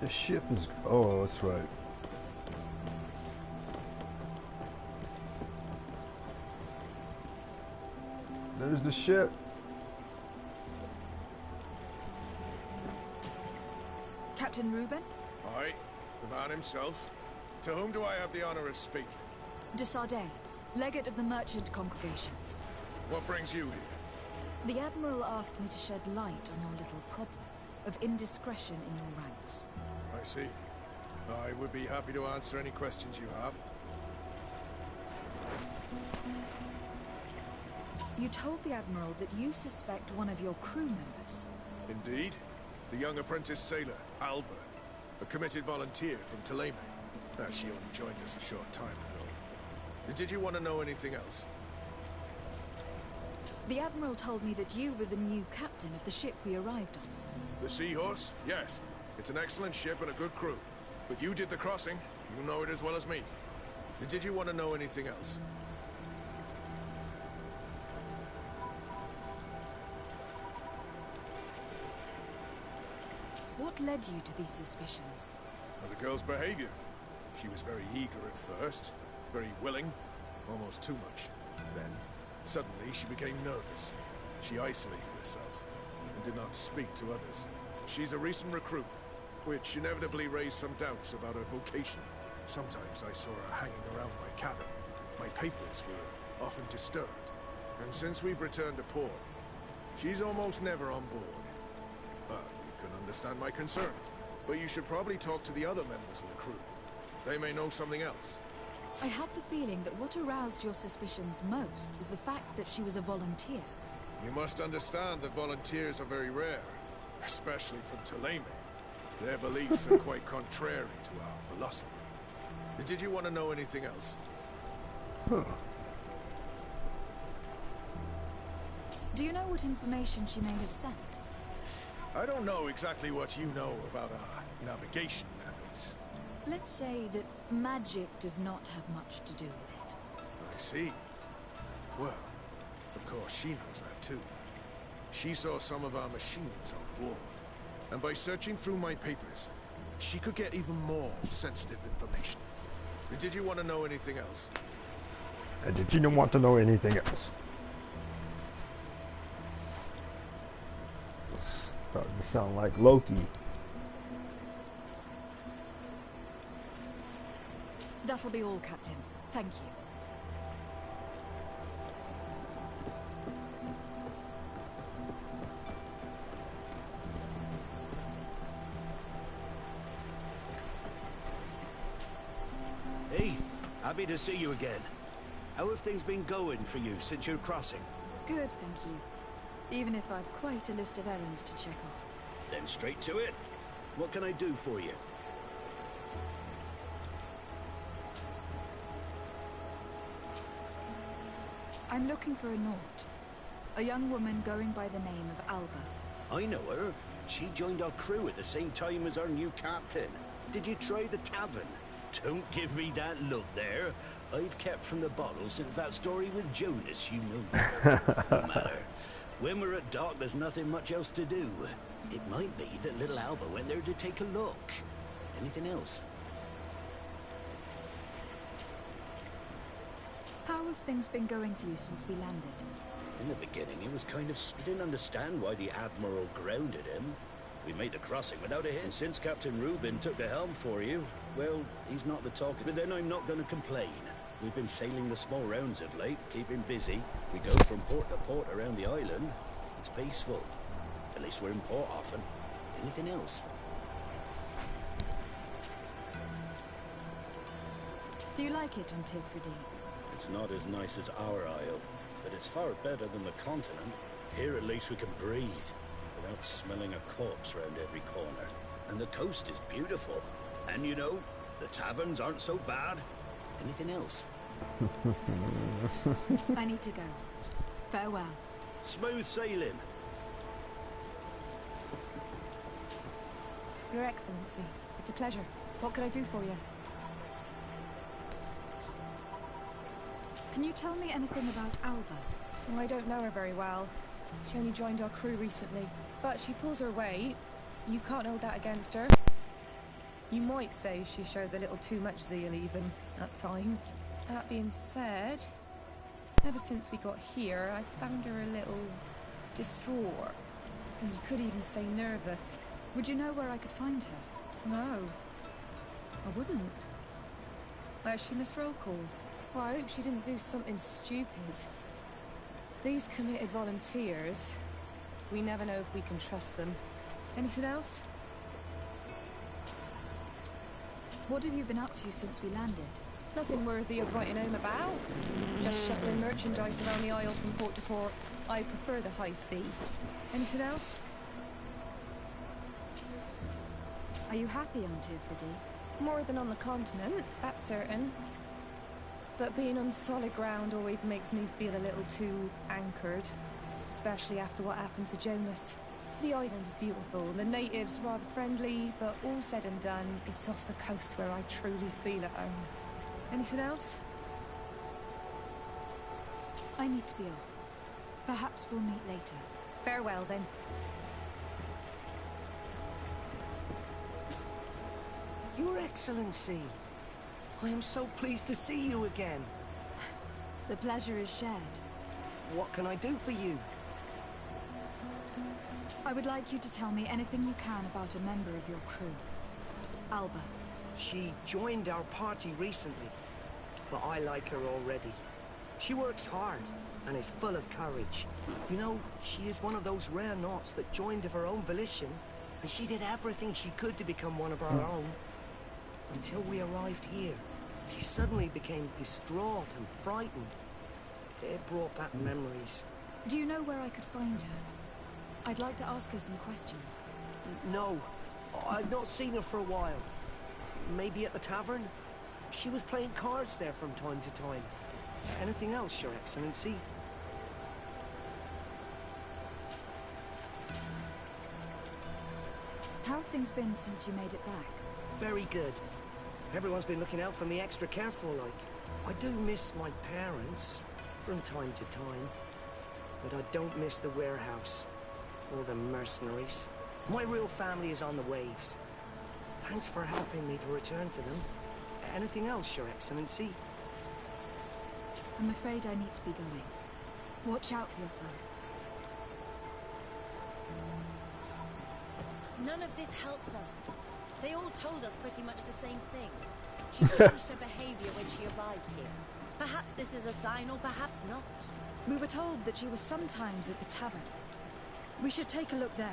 The ship is... Oh, that's right. There's the ship. Captain Reuben? Aye, the man himself. To whom do I have the honor of speaking? De Sardet, legate of the merchant congregation. What brings you here? The Admiral asked me to shed light on your little problem of indiscretion in your ranks. I see. I would be happy to answer any questions you have. You told the Admiral that you suspect one of your crew members. Indeed. The young apprentice sailor, Alba. A committed volunteer from Ptolemy. She only joined us a short time ago. Did you want to know anything else? The Admiral told me that you were the new captain of the ship we arrived on. The Seahorse? Yes. It's an excellent ship and a good crew. But you did the crossing. You know it as well as me. Did you want to know anything else? What led you to these suspicions? The girl's behavior. She was very eager at first, very willing, almost too much. Then, suddenly, she became nervous. She isolated herself, and did not speak to others. She's a recent recruit, which inevitably raised some doubts about her vocation. Sometimes I saw her hanging around my cabin. My papers were often disturbed. And since we've returned to port, she's almost never on board. You can understand my concern, but you should probably talk to the other members of the crew. They may know something else. I had the feeling that what aroused your suspicions most is the fact that she was a volunteer. You must understand that volunteers are very rare, especially from Ptolemy. Their beliefs are quite contrary to our philosophy. Did you want to know anything else? Do you know what information she may have sent? I don't know exactly what you know about our navigation methods. Let's say that magic does not have much to do with it. I see. Well, of course she knows that too. She saw some of our machines on board. And by searching through my papers, she could get even more sensitive information. Did you want to know anything else? Did you want to know anything else? Starting to sound like Loki. That'll be all, Captain. Thank you. Hey, happy to see you again. How have things been going for you since your crossing? Good, thank you. Even if I've quite a list of errands to check off. Then straight to it. What can I do for you? I'm looking for a Naut. A young woman going by the name of Alba. I know her. She joined our crew at the same time as our new captain. Did you try the tavern? Don't give me that look there. I've kept from the bottle since that story with Jonas, you know. No matter. When we're at dock, there's nothing much else to do. It might be that little Alba went there to take a look. Anything else? How have things been going for you since we landed? In the beginning, it was kind of... didn't understand why the Admiral grounded him. We made the crossing without a hit. And since Captain Rubin took the helm for you, well, he's not the talker. But then I'm not going to complain. We've been sailing the small rounds of late, keeping busy. We go from port to port around the island. It's peaceful. At least we're in port often. Anything else? Do you like it on Tilfredi? It's not as nice as our isle, but it's far better than the continent. Here at least we can breathe, without smelling a corpse round every corner. And the coast is beautiful. And you know, the taverns aren't so bad. Anything else? I need to go. Farewell. Smooth sailing. Your Excellency, it's a pleasure. What can I do for you? Can you tell me anything about Alba? Well, I don't know her very well. She only joined our crew recently. But she pulls her weight. You can't hold that against her. You might say she shows a little too much zeal even, at times. That being said, ever since we got here, I found her a little distraught. You could even say nervous. Would you know where I could find her? No. I wouldn't. Where's she missed roll call? Well, I hope she didn't do something stupid. These committed volunteers, we never know if we can trust them. Anything else? What have you been up to since we landed? Nothing worthy of writing home about. Just shuffling merchandise around the Isle from port to port. I prefer the high sea. Anything else? Are you happy on Tirfidi? More than on the continent, that's certain. But being on solid ground always makes me feel a little too anchored. Especially after what happened to Jonas. The island is beautiful, the natives rather friendly, but all said and done, it's off the coast where I truly feel at home. Anything else? I need to be off. Perhaps we'll meet later. Farewell, then. Your Excellency, I am so pleased to see you again. The pleasure is shared. What can I do for you? I would like you to tell me anything you can about a member of your crew. Alba. She joined our party recently, but I like her already. She works hard and is full of courage. You know, she is one of those rare knots that joined of her own volition, and she did everything she could to become one of our own. Until we arrived here, she suddenly became distraught and frightened. It brought back memories. Do you know where I could find her? I'd like to ask her some questions. No, I've not seen her for a while. Maybe at the tavern? She was playing cards there from time to time. Anything else, Your Excellency? How have things been since you made it back? Very good. Everyone's been looking out for me extra careful, like. I do miss my parents, from time to time. But I don't miss the warehouse. Or the mercenaries. My real family is on the waves. Thanks for helping me to return to them. Anything else, Your Excellency? I'm afraid I need to be going. Watch out for yourself. None of this helps us. They all told us pretty much the same thing. She changed her behavior when she arrived here. Perhaps this is a sign, or perhaps not. We were told that she was sometimes at the tavern. We should take a look there.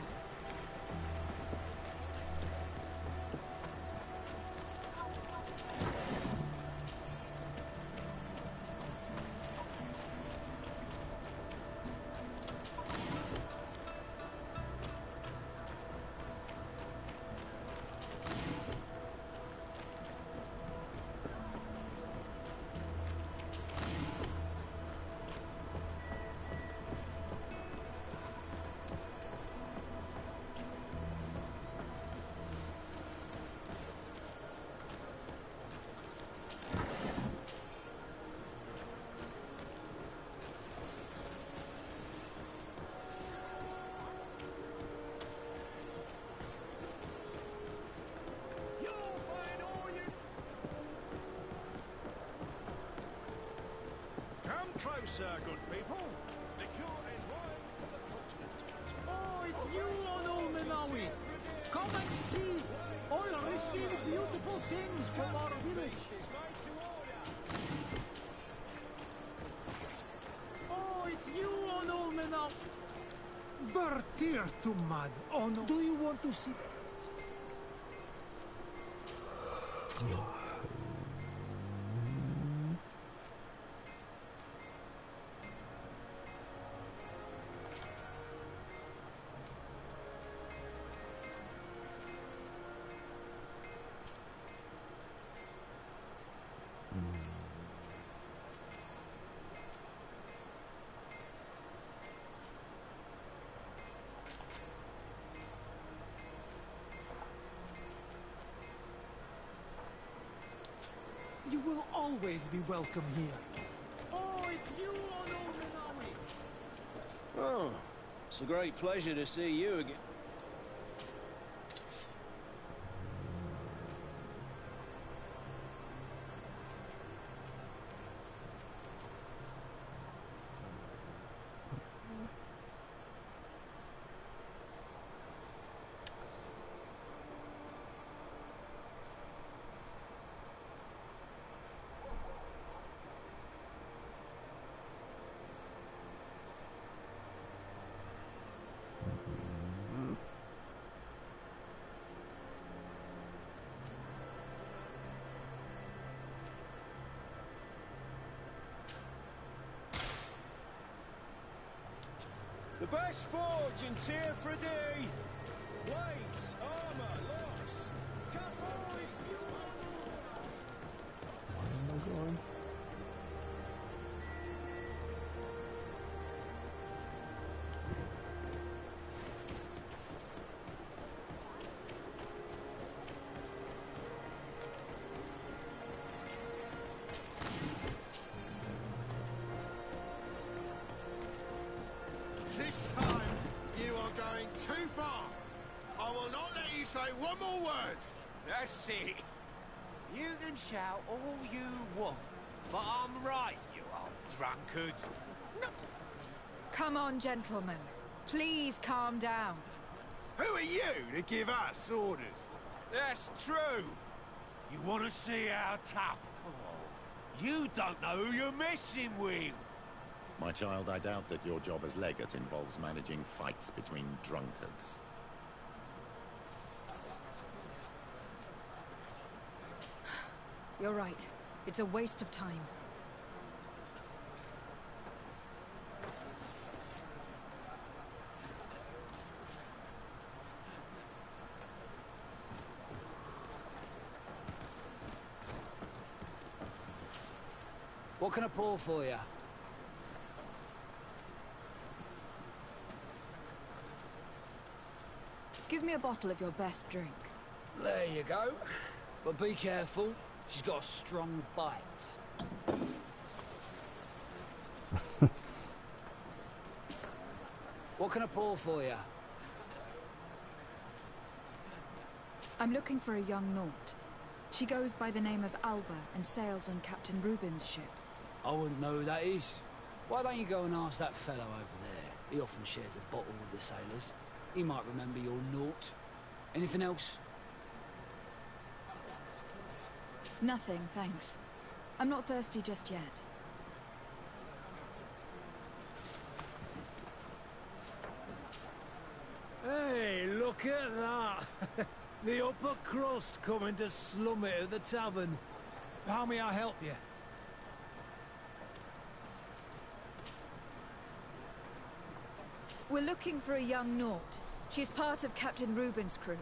Closer, good people. Liquor and wine for the continent. Oh, it's you, Onomenawi. Come and see. I'll receive beautiful things from our village. Oh, it's you, Onomenawi. Bertir to mad. Oh, no. Do you want to see? You will always be welcome here. Oh, it's you, Onomenawi. Oh, it's a great pleasure to see you again. The best forge in Tier for D. Blades, armor, locks. Come forward! Oh my god. This time, you are going too far. I will not let you say one more word. That's it. You can shout all you want, but I'm right, you old drunkard. No. Come on, gentlemen. Please calm down. Who are you to give us orders? That's true. You want to see how tough? Oh, you don't know who you're messing with. My child, I doubt that your job as legate involves managing fights between drunkards. You're right. It's a waste of time. What can I pour for you? Give me a bottle of your best drink. There you go. But be careful. She's got a strong bite. What can I pour for you? I'm looking for a young Naut. She goes by the name of Alba and sails on Captain Reuben's ship. I wouldn't know who that is. Why don't you go and ask that fellow over there? He often shares a bottle with the sailors. He might remember your Naut. Anything else? Nothing, thanks. I'm not thirsty just yet. Hey, look at that! The upper crust coming to slum it at the tavern. How may I help you? We're looking for a young Naut. She's part of Captain Reuben's crew.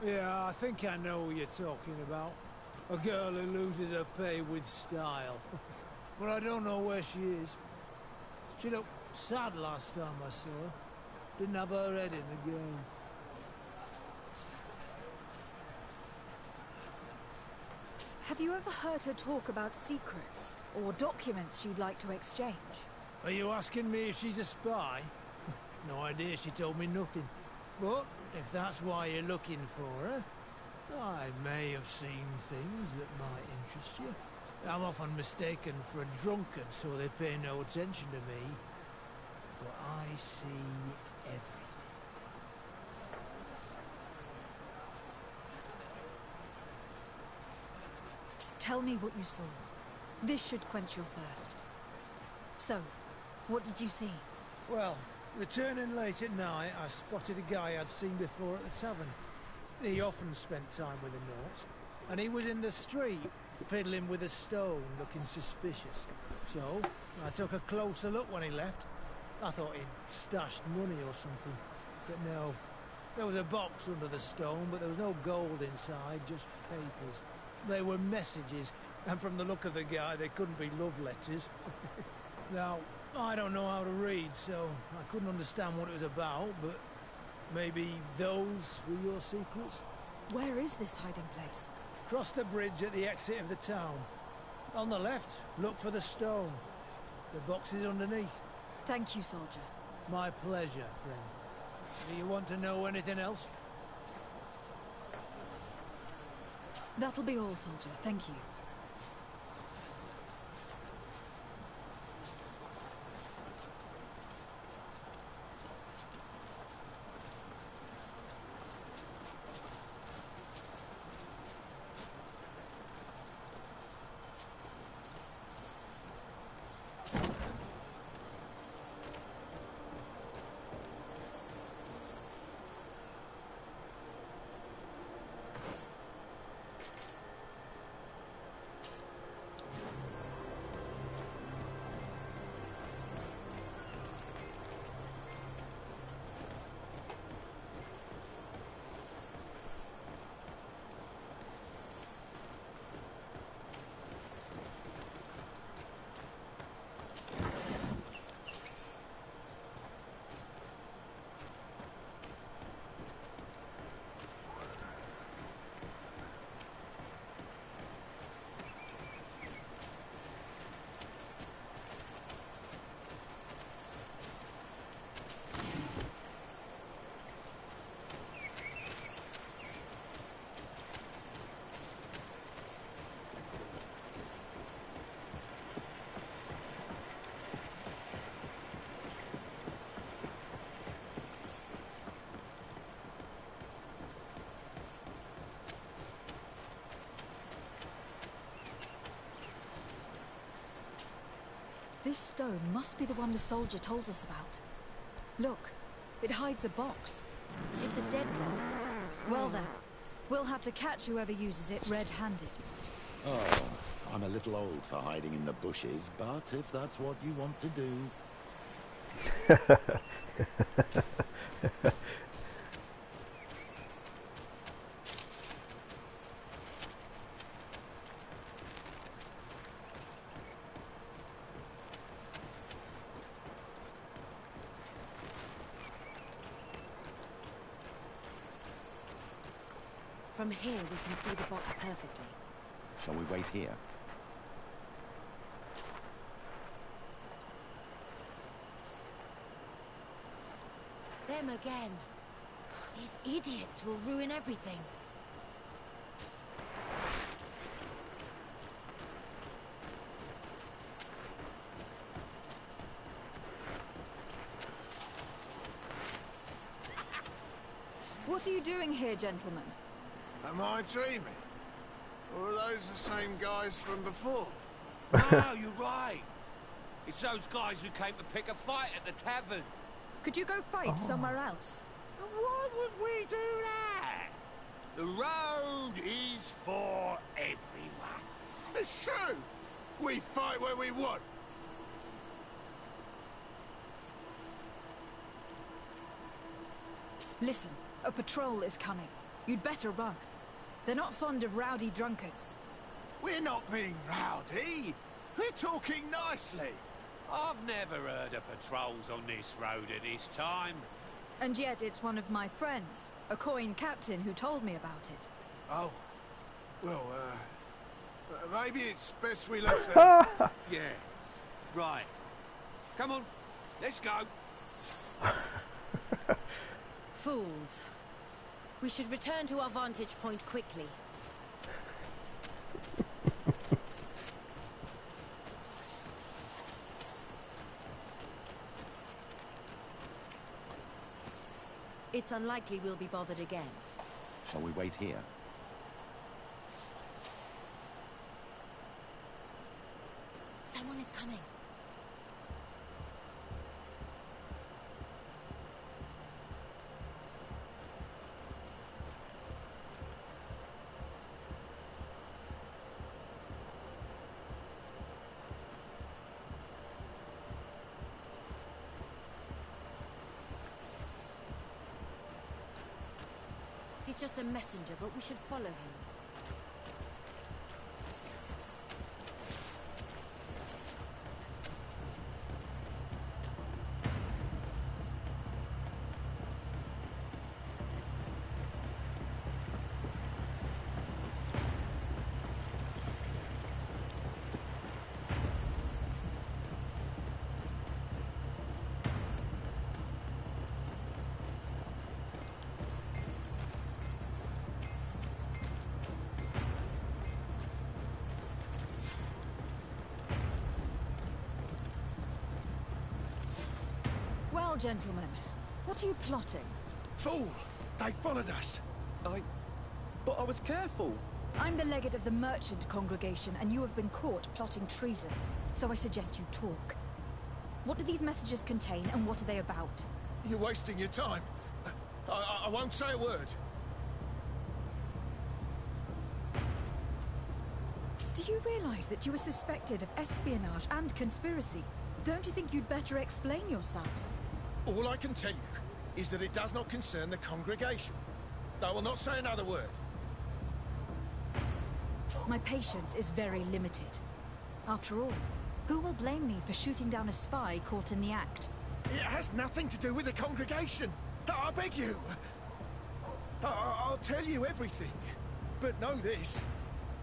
Yeah, I think I know what you're talking about. A girl who loses her pay with style. But I don't know where she is. She looked sad last time I saw her. Didn't have her head in the game. Have you ever heard her talk about secrets or documents she'd like to exchange? Are you asking me if she's a spy? No idea, she told me nothing. But if that's why you're looking for her, I may have seen things that might interest you. I'm often mistaken for a drunkard, so they pay no attention to me. But I see everything. Tell me what you saw. This should quench your thirst. So, what did you see? Well, returning late at night, I spotted a guy I'd seen before at the tavern. He often spent time with a Naut, and he was in the street, fiddling with a stone, looking suspicious. So, I took a closer look when he left. I thought he'd stashed money or something, but no. There was a box under the stone, but there was no gold inside, just papers. They were messages, and from the look of the guy, they couldn't be love letters. Now, I don't know how to read, so I couldn't understand what it was about, but maybe those were your secrets? Where is this hiding place? Cross the bridge at the exit of the town. On the left, look for the stone. The box is underneath. Thank you, soldier. My pleasure, friend. Do you want to know anything else? That'll be all, soldier. Thank you. This stone must be the one the soldier told us about. Look, it hides a box. It's a dead drop. Well then, we'll have to catch whoever uses it red-handed. Oh, I'm a little old for hiding in the bushes, but if that's what you want to do... From here, we can see the box perfectly. Shall we wait here? Them again. These idiots will ruin everything. What are you doing here, gentlemen? Am I dreaming? Or are those the same guys from before? No, you're right. It's those guys who came to pick a fight at the tavern. Could you go fight somewhere else? Why would we do that? The road is for everyone. It's true! We fight where we want. Listen, a patrol is coming. You'd better run. They're not fond of rowdy drunkards. We're not being rowdy. We're talking nicely. I've never heard of patrols on this road at this time. And yet it's one of my friends, a coin captain, who told me about it. Oh. Well, maybe it's best we left them. Yeah. Right. Come on. Let's go. Fools. We should return to our vantage point quickly. It's unlikely we'll be bothered again. Shall we wait here? Someone is coming. He's just a messenger, but we should follow him. Well, gentlemen, what are you plotting? Fool! They followed us. But I was careful. I'm the legate of the merchant congregation, and you have been caught plotting treason. So I suggest you talk. What do these messages contain, and what are they about? You're wasting your time. I won't say a word. Do you realize that you are suspected of espionage and conspiracy? Don't you think you'd better explain yourself? All I can tell you is that it does not concern the congregation. I will not say another word. My patience is very limited. After all, who will blame me for shooting down a spy caught in the act? It has nothing to do with the congregation. I beg you. I'll tell you everything. But know this.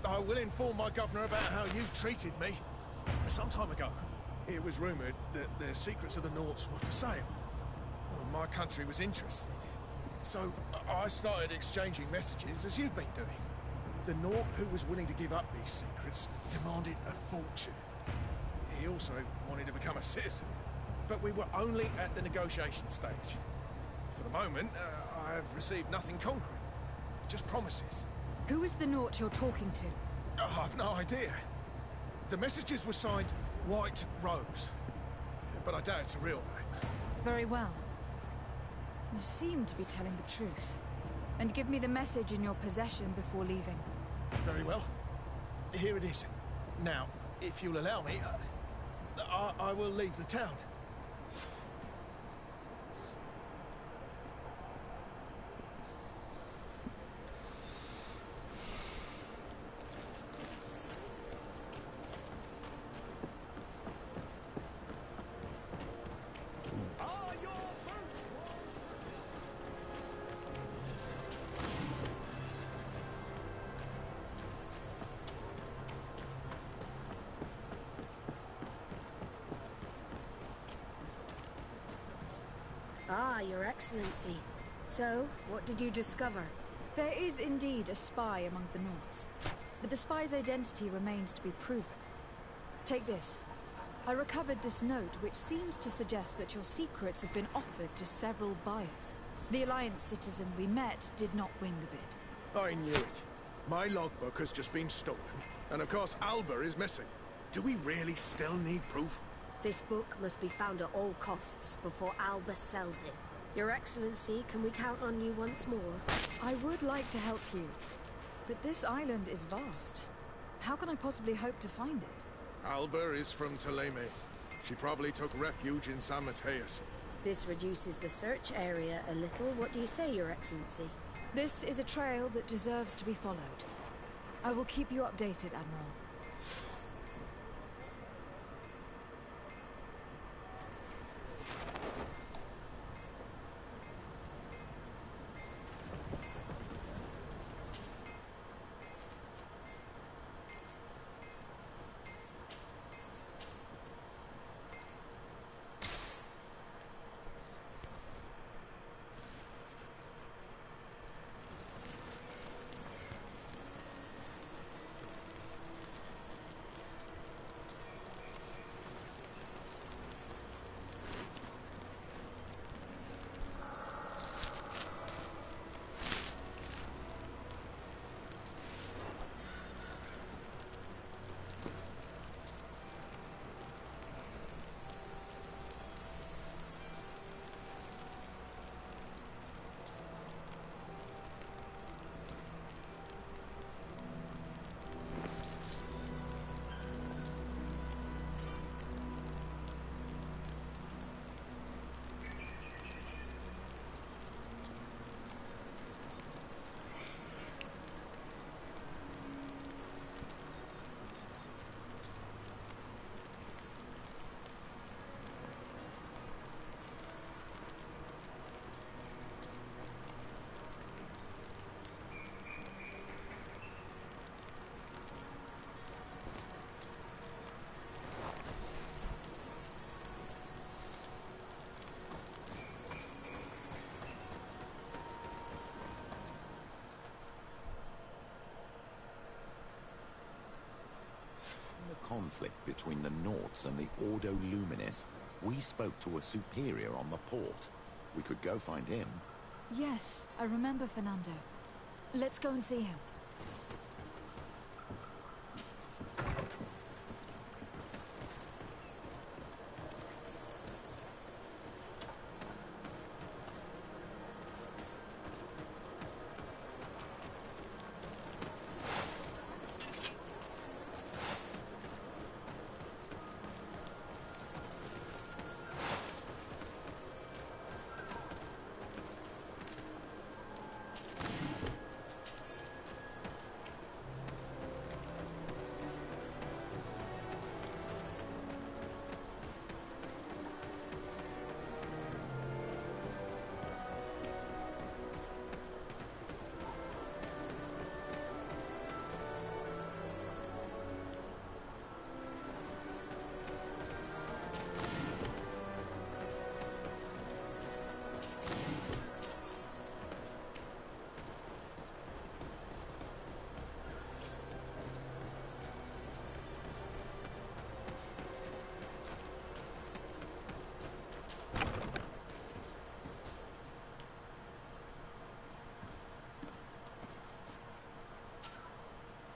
I will inform my governor about how you treated me. Some time ago, it was rumoured that the secrets of the Naughts were for sale. Well, my country was interested. So I started exchanging messages as you've been doing. The Naught who was willing to give up these secrets demanded a fortune. He also wanted to become a citizen. But we were only at the negotiation stage. For the moment, I have received nothing concrete. Just promises. Who is the Naught you're talking to? I've no idea. The messages were signed White Rose. But I doubt it's a real name. Very well. You seem to be telling the truth. And give me the message in your possession before leaving. Very well. Here it is. Now, if you'll allow me, I will leave the town. Ah, Your Excellency. So, what did you discover? There is indeed a spy among the Nords, but the spy's identity remains to be proven. Take this. I recovered this note, which seems to suggest that your secrets have been offered to several buyers. The Alliance citizen we met did not win the bid. I knew it. My logbook has just been stolen, and of course Alba is missing. Do we really still need proof? This book must be found at all costs before Alba sells it. Your Excellency, can we count on you once more? I would like to help you, but this island is vast. How can I possibly hope to find it? Alba is from Toleme. She probably took refuge in San Mateus. This reduces the search area a little. What do you say, Your Excellency? This is a trail that deserves to be followed. I will keep you updated, Admiral. Conflict between the Nords and the Ordo Luminis, we spoke to a superior on the port. We could go find him. Yes, I remember Fernando. Let's go and see him.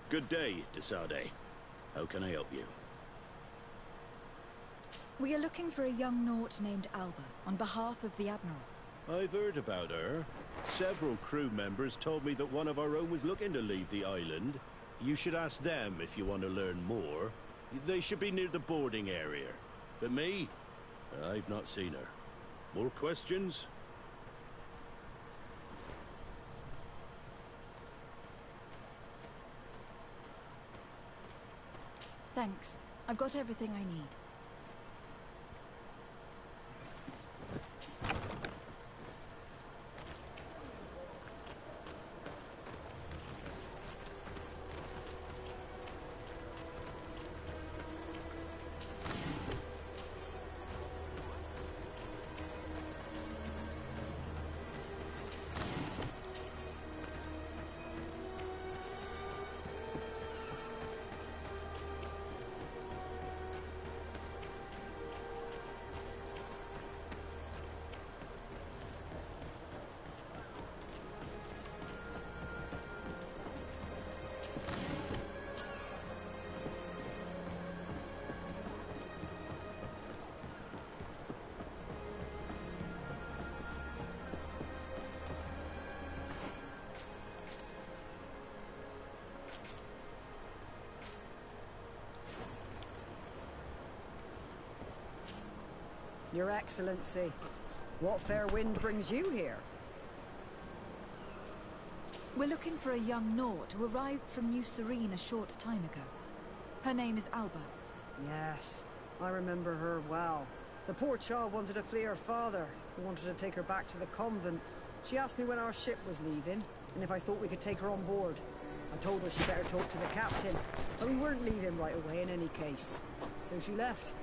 Good day, Desade. How can I help you? We are looking for a young Naut named Alba, on behalf of the Admiral. I've heard about her. Several crew members told me that one of our own was looking to leave the island. You should ask them if you want to learn more. They should be near the boarding area. But me? I've not seen her. More questions? Thanks. I've got everything I need. Your Excellency, what fair wind brings you here? We're looking for a young Naut who arrived from New Serene a short time ago. Her name is Alba. Yes, I remember her well. The poor child wanted to flee her father, who wanted to take her back to the convent. She asked me when our ship was leaving, and if I thought we could take her on board. I told her she better talk to the captain, but we weren't leaving right away in any case. So she left.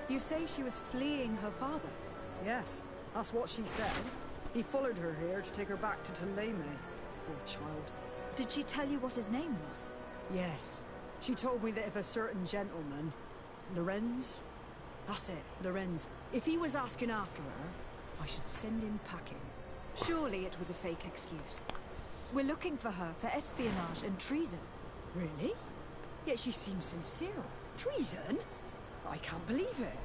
You say she was fleeing her father? Yes, that's what she said. He followed her here to take her back to Tuleme. Poor child. Did she tell you what his name was? Yes. She told me that if a certain gentleman, Lorenz? That's it, Lorenz. If he was asking after her, I should send him packing. Surely it was a fake excuse. We're looking for her for espionage and treason. Really? Yet she seems sincere. Treason? I can't believe it.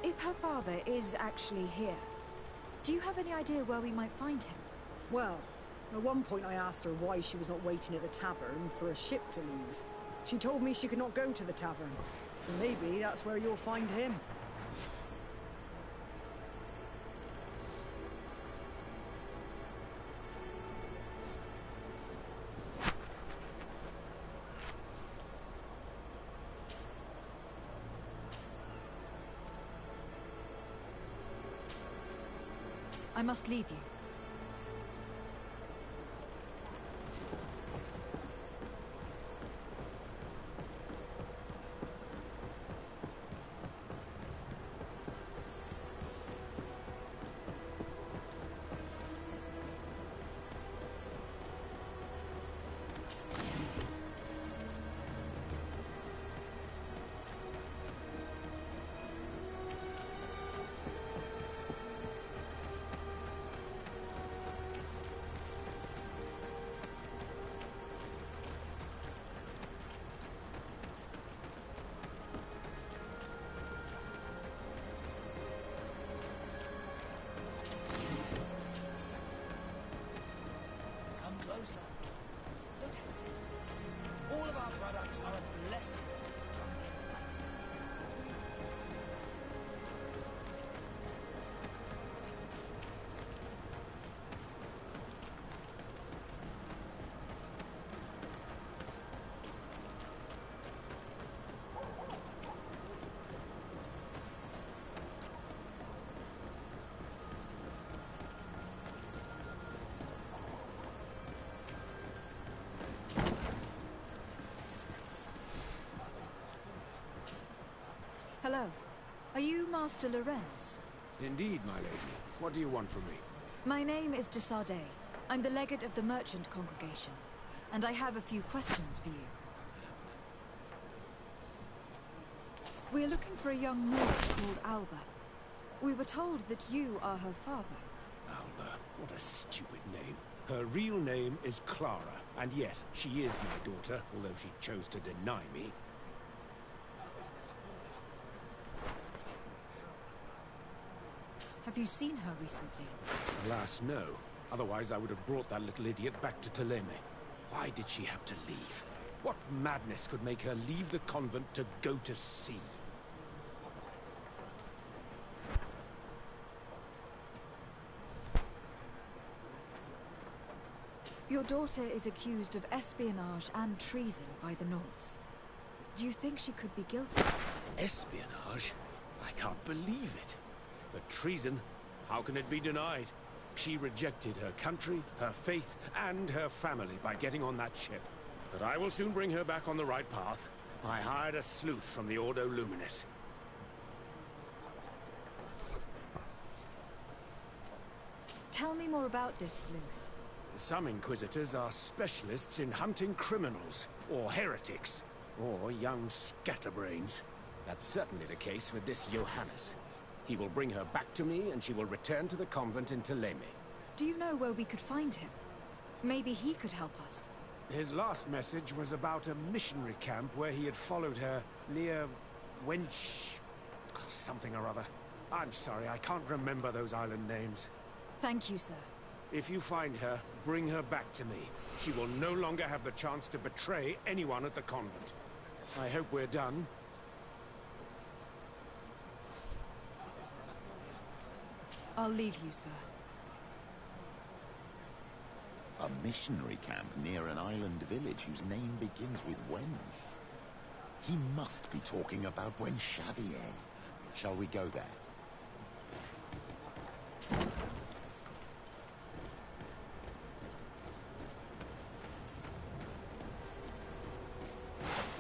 If her father is actually here, do you have any idea where we might find him? Well, at one point I asked her why she was not waiting at the tavern for a ship to leave. She told me she could not go to the tavern, so maybe that's where you'll find him. I must leave you. Master Lorenz? Indeed, my lady. What do you want from me? My name is de Sardet. I'm the legate of the merchant congregation, and I have a few questions for you. We're looking for a young Nord called Alba. We were told that you are her father. Alba, what a stupid name. Her real name is Clara, and yes, she is my daughter, although she chose to deny me. Have you seen her recently? Alas, no. Otherwise, I would have brought that little idiot back to Toleme. Why did she have to leave? What madness could make her leave the convent to go to sea? Your daughter is accused of espionage and treason by the Nords. Do you think she could be guilty? Espionage? I can't believe it. But treason? How can it be denied? She rejected her country, her faith, and her family by getting on that ship. But I will soon bring her back on the right path. I hired a sleuth from the Ordo Luminis. Tell me more about this sleuth. Some Inquisitors are specialists in hunting criminals, or heretics, or young scatterbrains. That's certainly the case with this Johannes. He will bring her back to me, and she will return to the convent in Toleme. Do you know where we could find him? Maybe he could help us. His last message was about a missionary camp where he had followed her near Wench... something or other. I'm sorry, I can't remember those island names. Thank you, sir. If you find her, bring her back to me. She will no longer have the chance to betray anyone at the convent. I hope we're done. I'll leave you, sir. A missionary camp near an island village whose name begins with Wench. He must be talking about Wench Xavier. Shall we go there?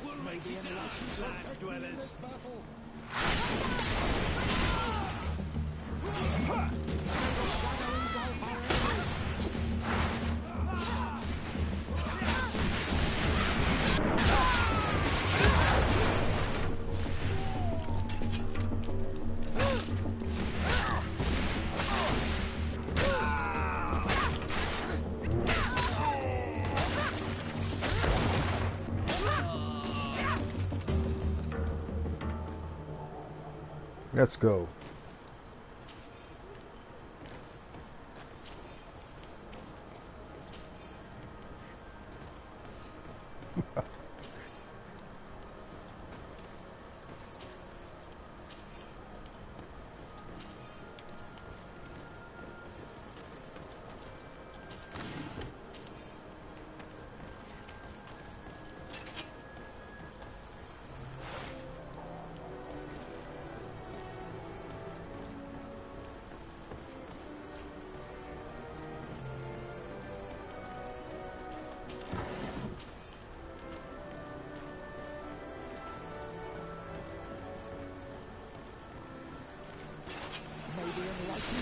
We'll make it land dwellers. Let's go.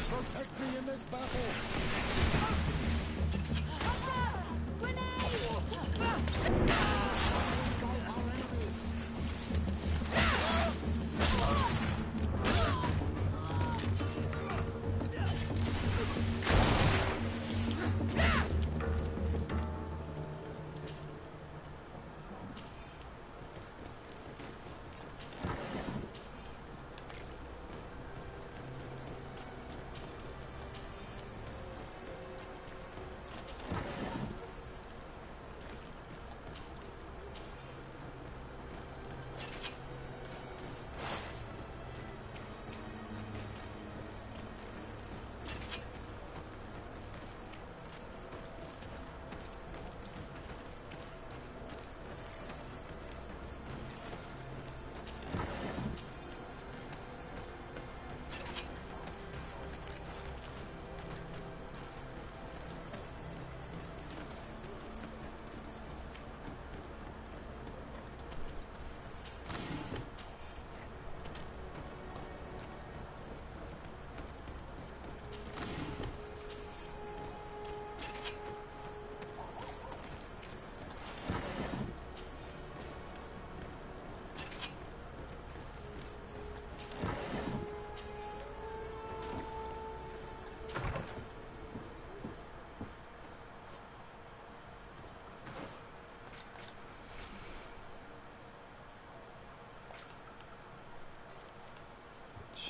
Protect me in this battle!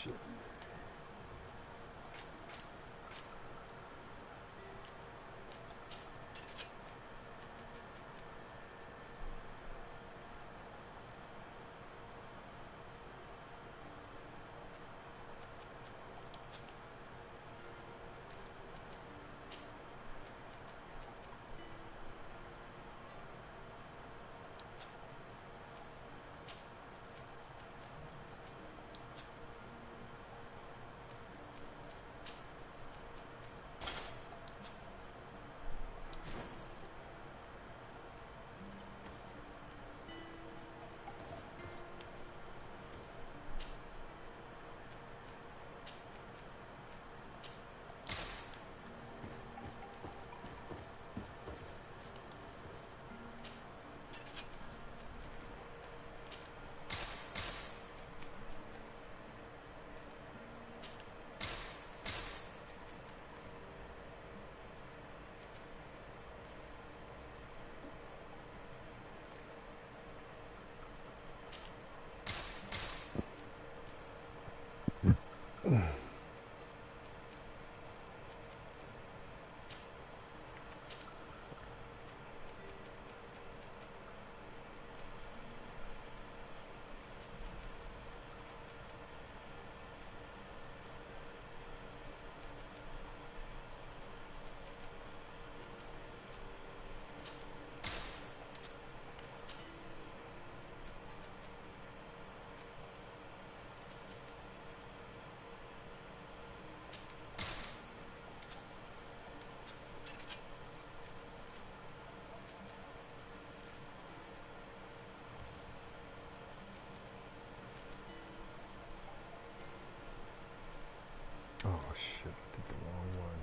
shit. Oh shit, I did the wrong one.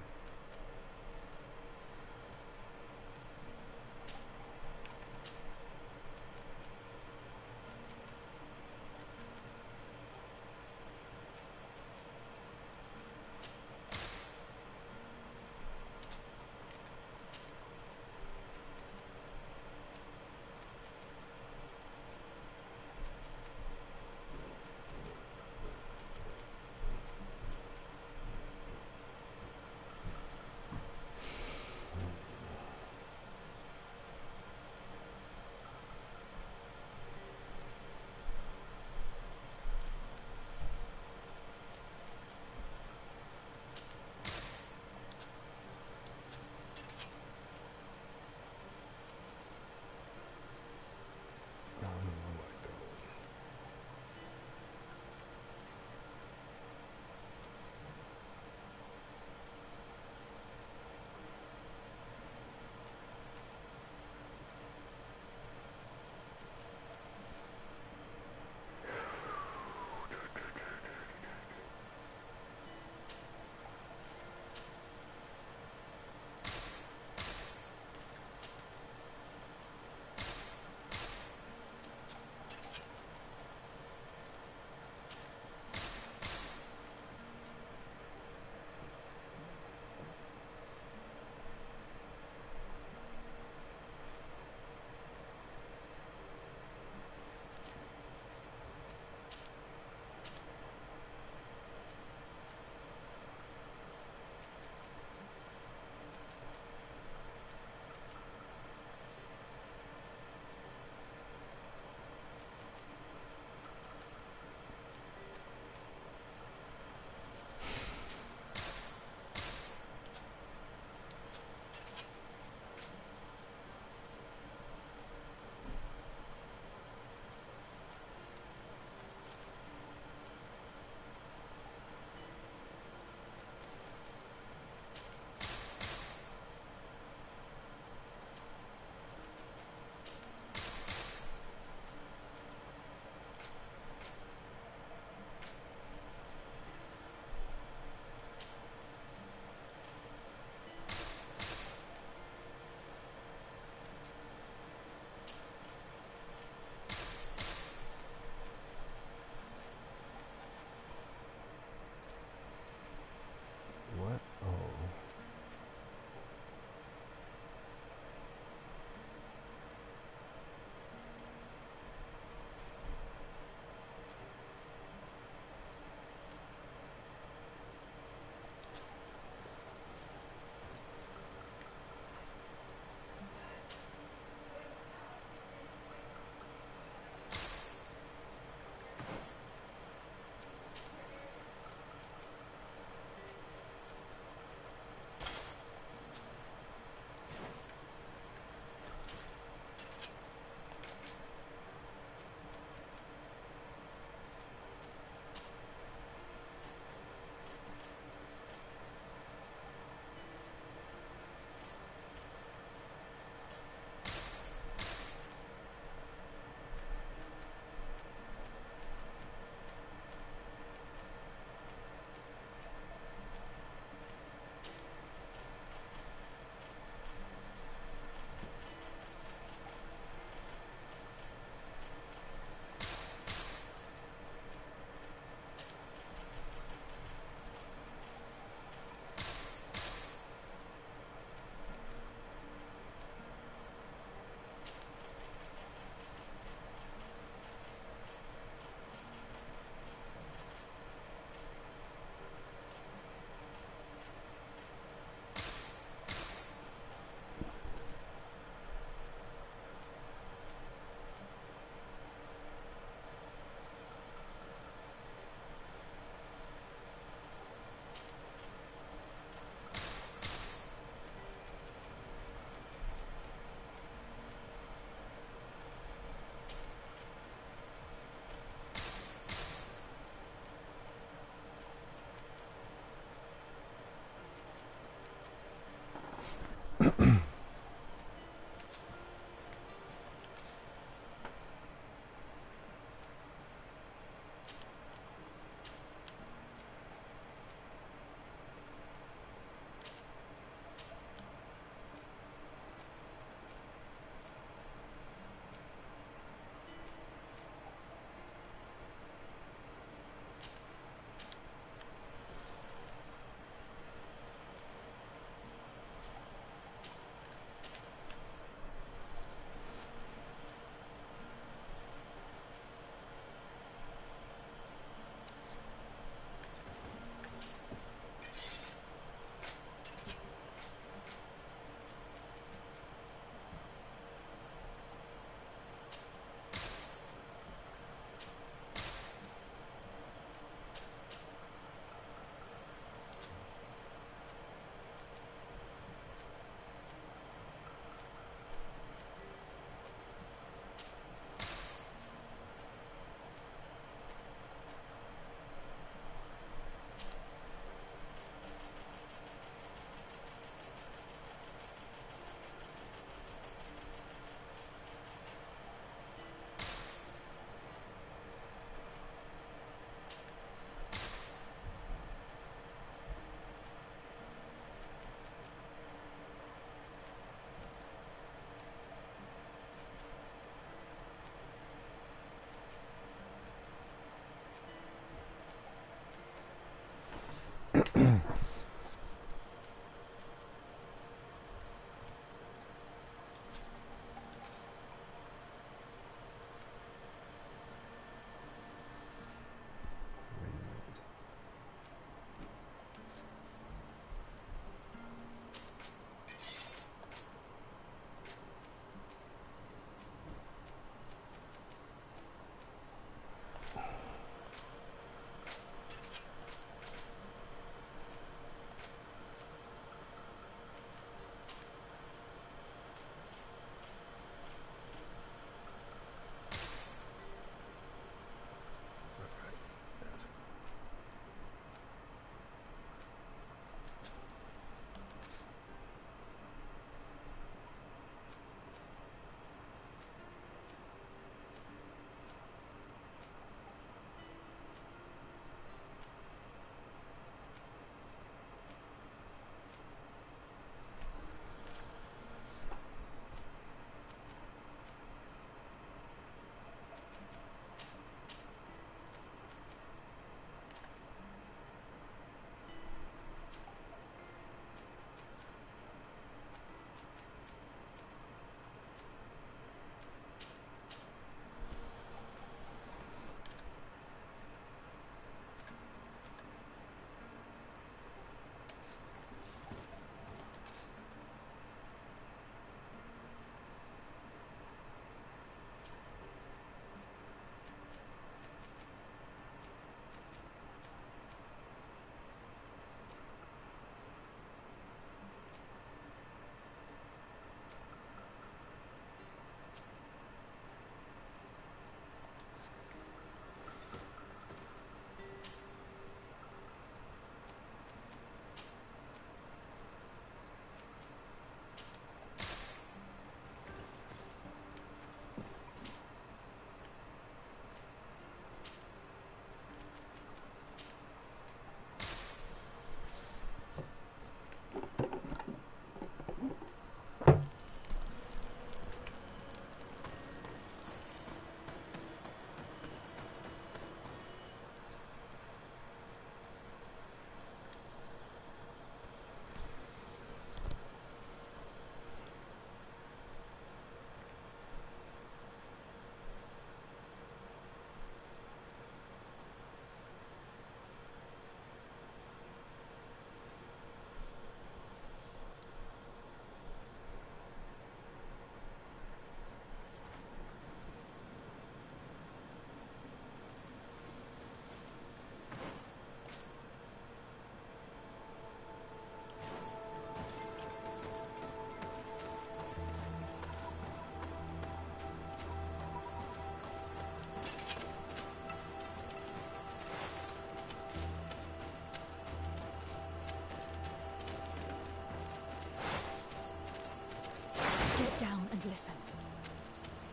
Listen.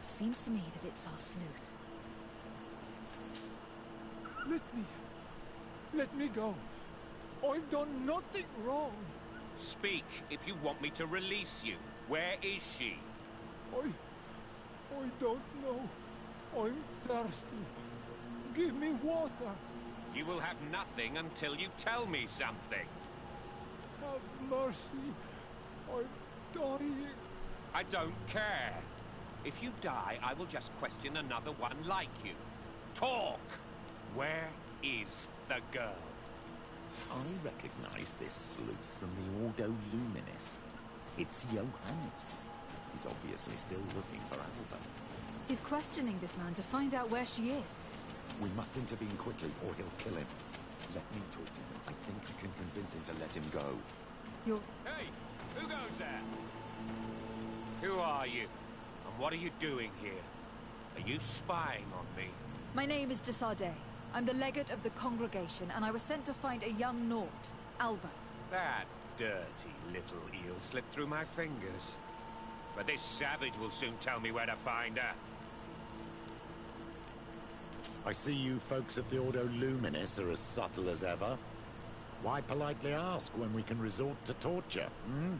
It seems to me that it's our sleuth. Let me go. I've done nothing wrong. Speak if you want me to release you. Where is she? I don't know. I'm thirsty. Give me water. You will have nothing until you tell me something. Have mercy. I'm dying. I don't care. If you die, I will just question another one like you. Talk! Where is the girl? I recognize this sleuth from the Ordo Luminis. It's Johannes. He's obviously still looking for Alba. He's questioning this man to find out where she is. We must intervene quickly, or he'll kill him. Let me talk to him. I think I can convince him to let him go. Hey! Who goes there? Who are you? And what are you doing here? Are you spying on me? My name is de Sardet. I'm the legate of the congregation, and I was sent to find a young Naut, Alba. That dirty little eel slipped through my fingers. But this savage will soon tell me where to find her. I see you folks at the Ordo Luminis are as subtle as ever. Why politely ask when we can resort to torture, hmm?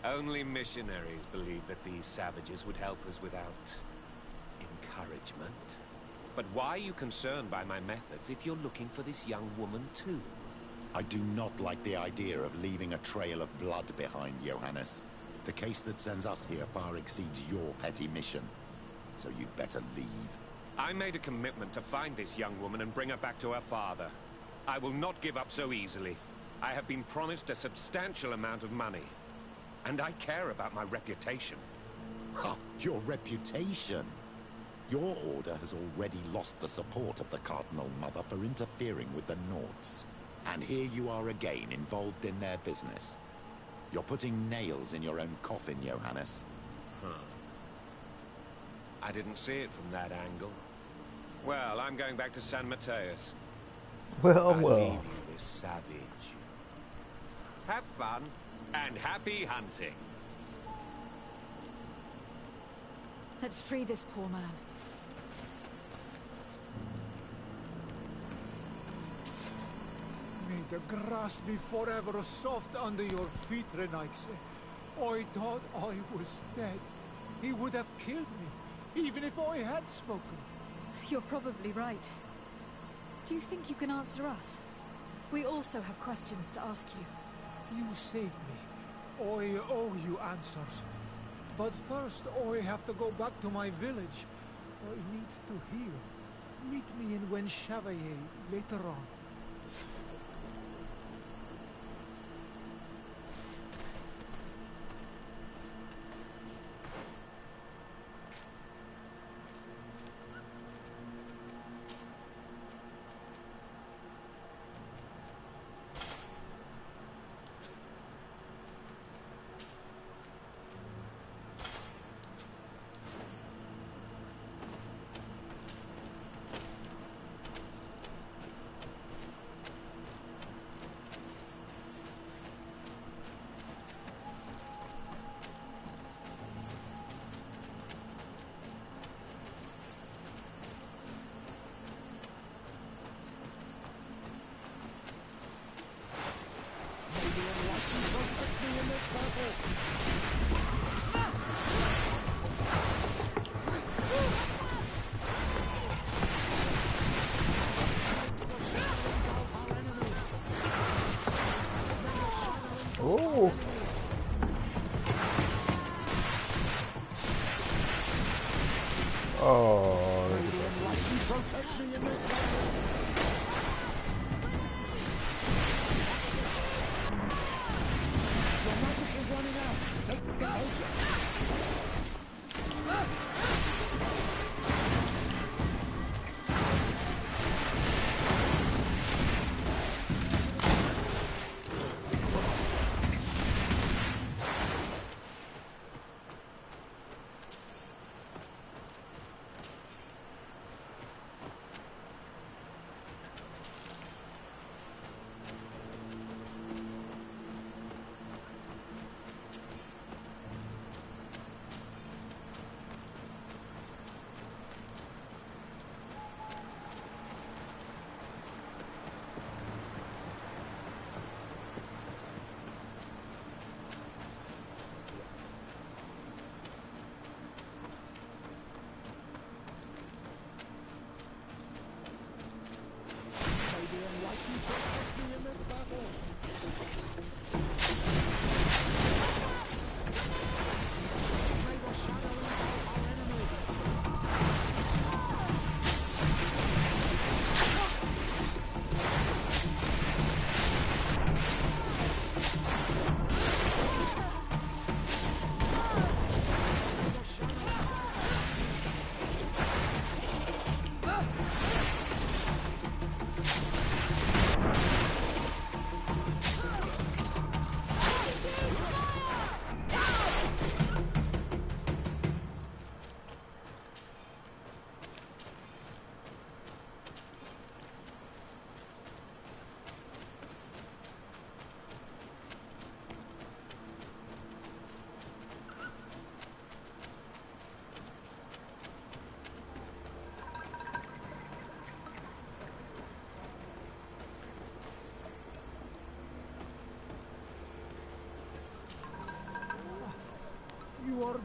Only missionaries believe that these savages would help us without encouragement. But why are you concerned by my methods if you're looking for this young woman too? I do not like the idea of leaving a trail of blood behind, Johannes. The case that sends us here far exceeds your petty mission. So you'd better leave. I made a commitment to find this young woman and bring her back to her father. I will not give up so easily. I have been promised a substantial amount of money. And I care about my reputation. Ha! Your reputation? Your order has already lost the support of the Cardinal Mother for interfering with the Nauts. And here you are again, involved in their business. You're putting nails in your own coffin, Johannes. Huh. I didn't see it from that angle. Well, I'm going back to San Mateus. Well, I leave well. you this savage. Have fun, and happy hunting. Let's free this poor man. May the grass be forever soft under your feet, Renaigse. I thought I was dead. He would have killed me, even if I had spoken. You're probably right. Do you think you can answer us? We also have questions to ask you. You saved me. I owe you answers. But first, I have to go back to my village. I need to heal. Meet me in Wenchavaye later on. Oh. Oh. Protect me in this battle. Your magic is running out. Take the potion.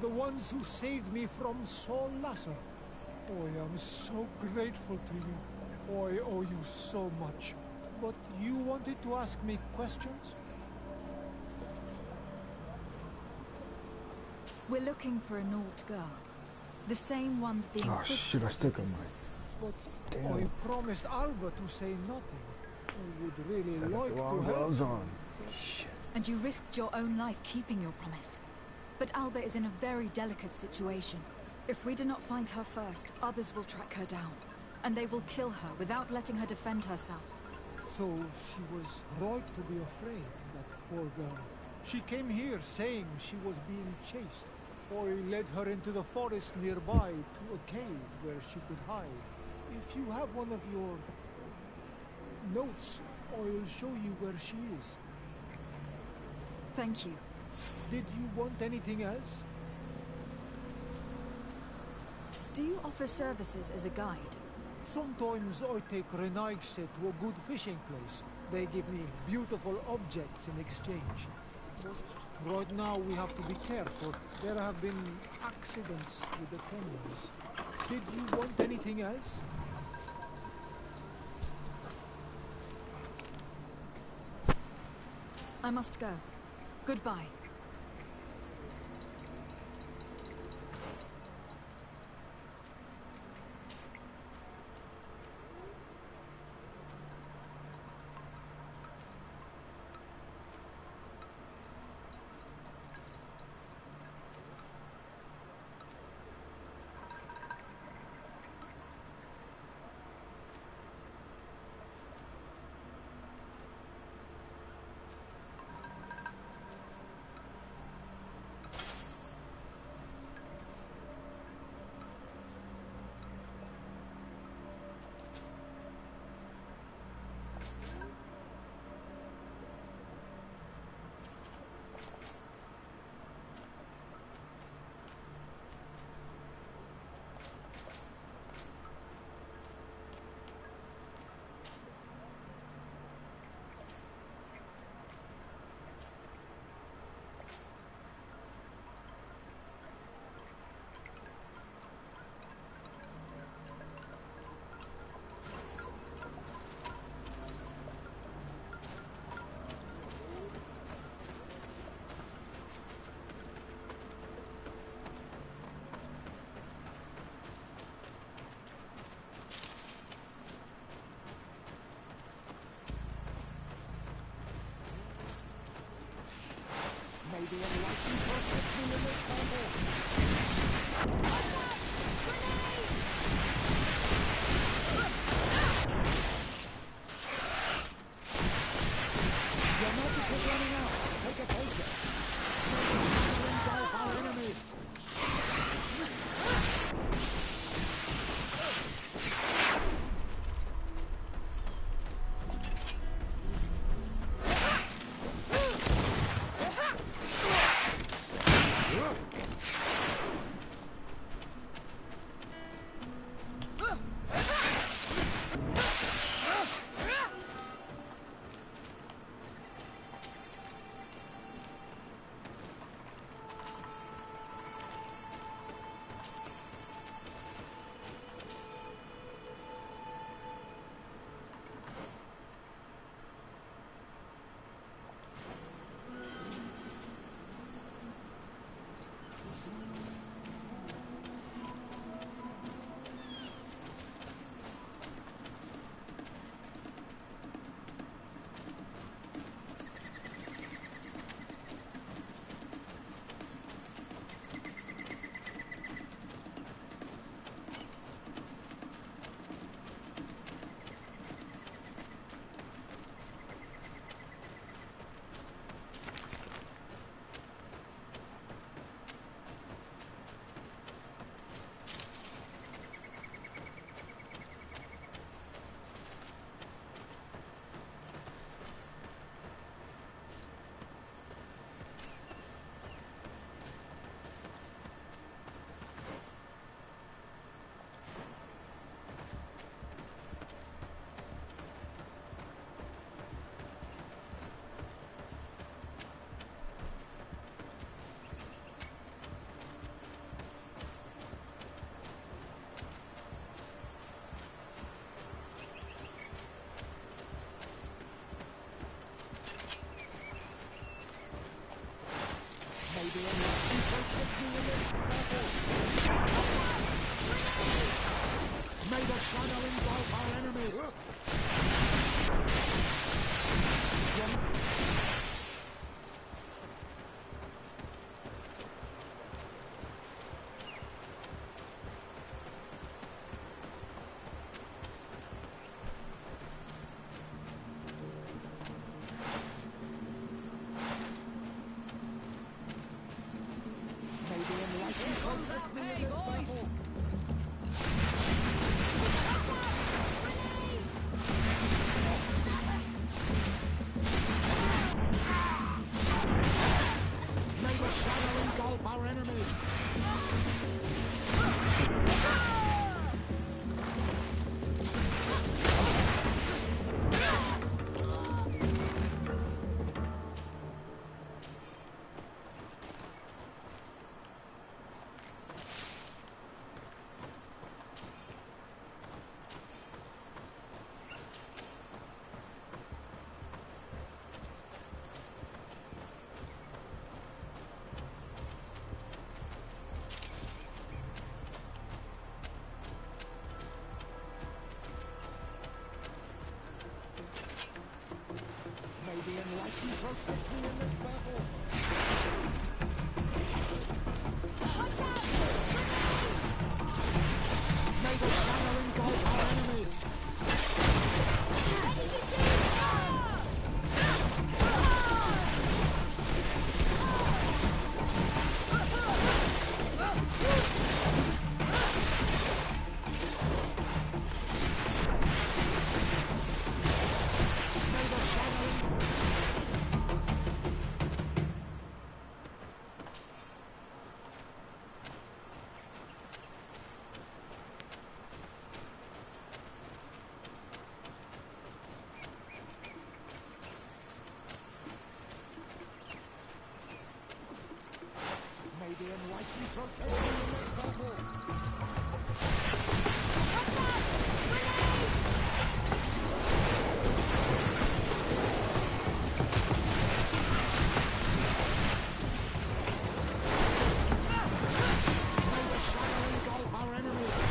the ones who saved me from Saul Lasser. I am so grateful to you. I owe you so much. But you wanted to ask me questions? We're looking for a Naut girl. The same one that the Oh shit, I stuck on my... But Damn. I promised Alba to say nothing. I would really I got like the to wrong help. gloves on. Shit. And you risked your own life keeping your promise. But Alba is in a very delicate situation. If we do not find her first, others will track her down. And they will kill her without letting her defend herself. So she was right to be afraid, that poor girl. She came here saying she was being chased. I led her into the forest nearby to a cave where she could hide. If you have one of your notes, I'll show you where she is. Thank you. Did you want anything else? Do you offer services as a guide? Sometimes I take Renaigse to a good fishing place. They give me beautiful objects in exchange. But right now we have to be careful. There have been accidents with the Templars. Did you want anything else? I must go. Goodbye. engulf our enemies! The enlightened protect me in this battle! Watch out! May the shadow engulf our enemies! The enlightened protect me in this battle! May the shadow engulf our enemies!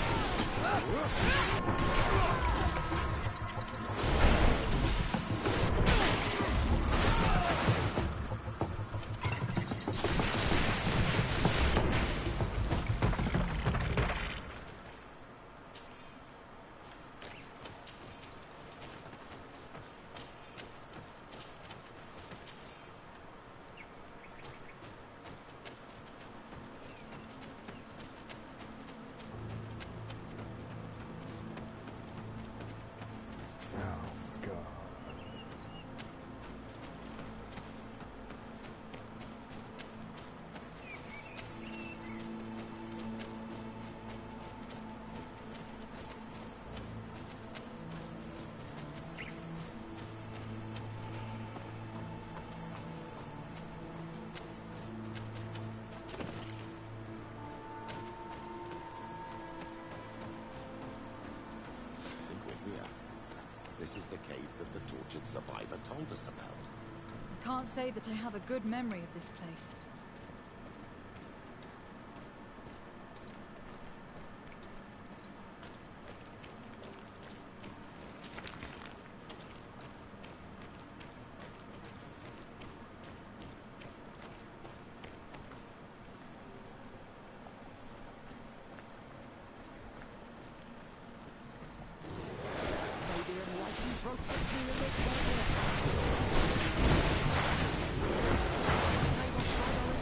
This is the cave that the tortured survivor told us about. I can't say that I have a good memory of this place. Protect me in this battle! May the shadow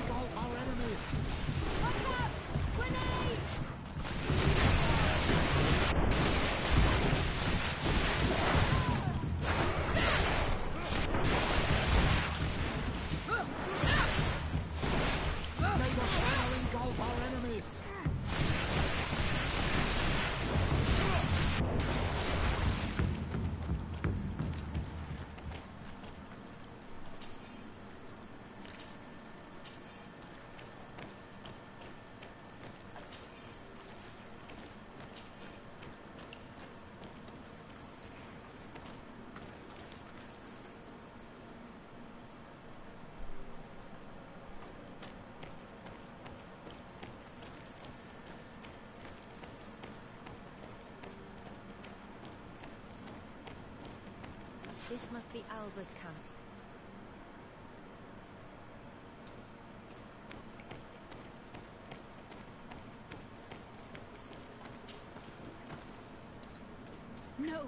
This must be Alba's camp. No!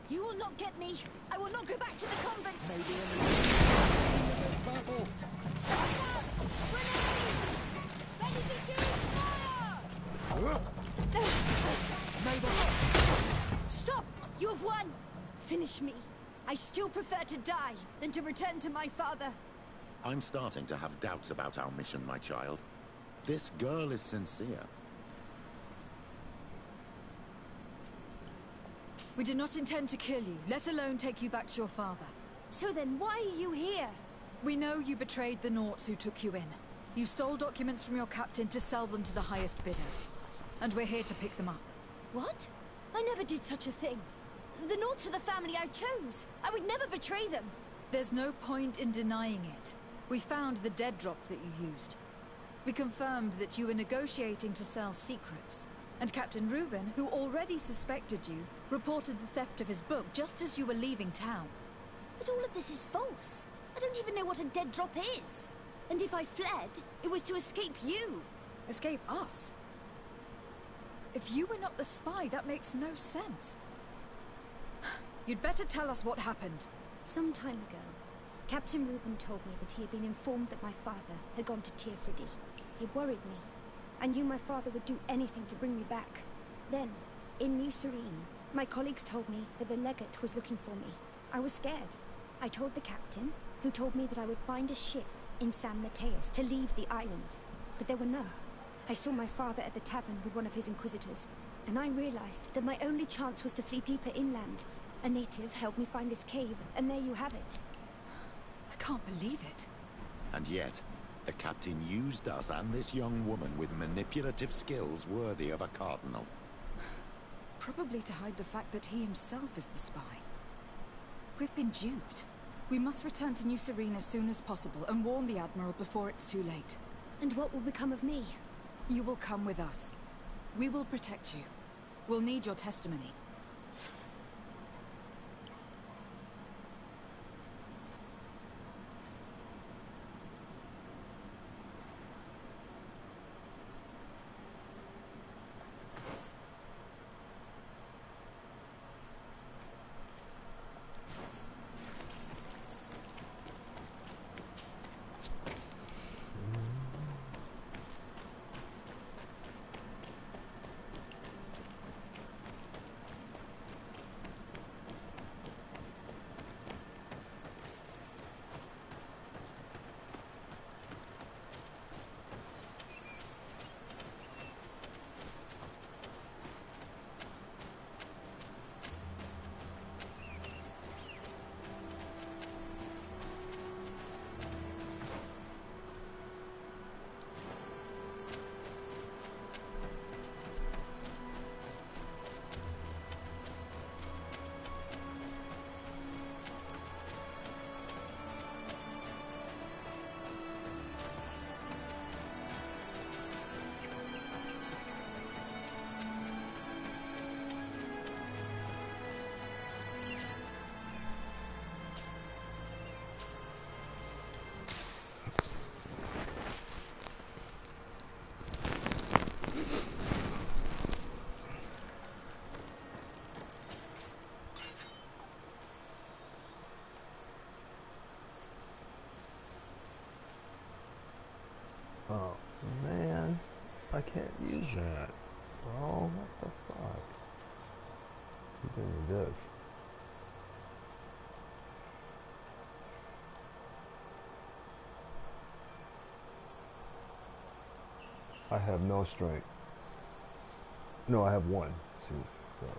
You will not get me! I will not go back to the convent! Maybe in the battle. Ready to shoot! Fire! Stop! You have won! Finish me. I still prefer to die than to return to my father. I'm starting to have doubts about our mission, my child. This girl is sincere. We did not intend to kill you, let alone take you back to your father. So then why are you here? We know you betrayed the Nauts who took you in. You stole documents from your captain to sell them to the highest bidder. And we're here to pick them up. What? I never did such a thing. The Nauts are the family I chose. I would never betray them. There's no point in denying it. We found the dead drop that you used. We confirmed that you were negotiating to sell secrets. And Captain Reuben, who already suspected you, reported the theft of his book just as you were leaving town. But all of this is false. I don't even know what a dead drop is. And if I fled, it was to escape you. Escape us? If you were not the spy, that makes no sense. You'd better tell us what happened. Some time ago, Captain Reuben told me that he had been informed that my father had gone to Tearfredy. It worried me. I knew my father would do anything to bring me back. Then, in New Serene, my colleagues told me that the legate was looking for me. I was scared. I told the captain, who told me that I would find a ship in San Mateus to leave the island. But there were none. I saw my father at the tavern with one of his inquisitors, and I realized that my only chance was to flee deeper inland. A native helped me find this cave, and there you have it. I can't believe it. And yet, the captain used us and this young woman with manipulative skills worthy of a cardinal. Probably to hide the fact that he himself is the spy. We've been duped. We must return to New Serene as soon as possible and warn the Admiral before it's too late. And what will become of me? You will come with us. We will protect you. We'll need your testimony. Oh man, I can't use that. Oh, what the fuck? What do you do? I have no strength. No, I have one. See, sorry.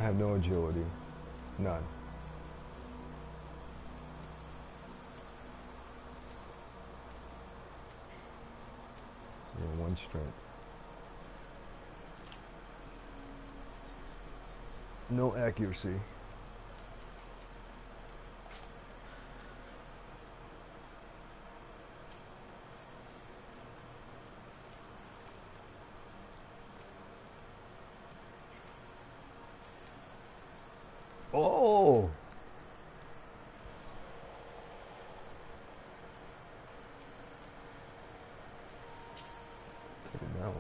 I have no agility. None. Yeah, one strength. No accuracy. Oh! Taking that one.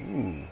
Ooh.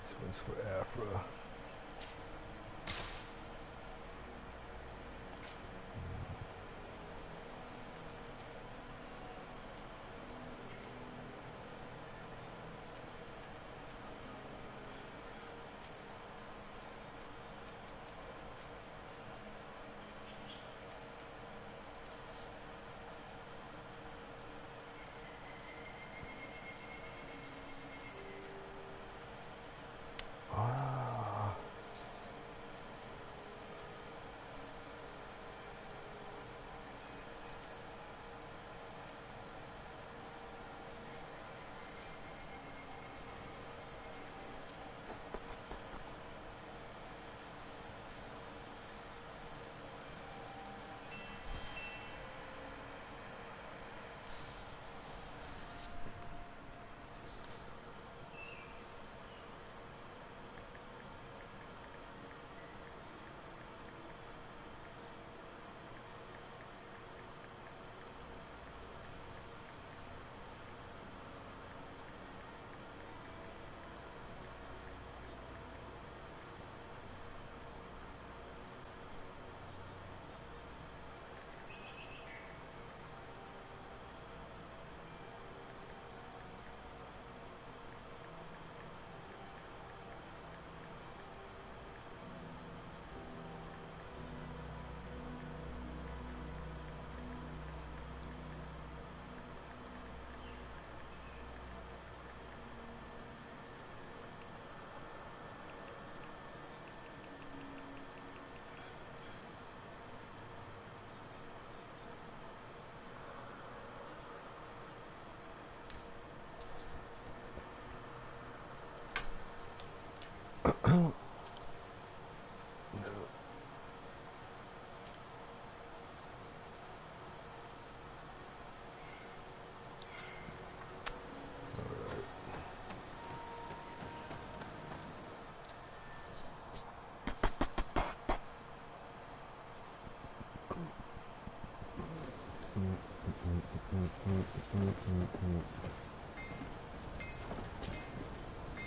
This one's for Afra.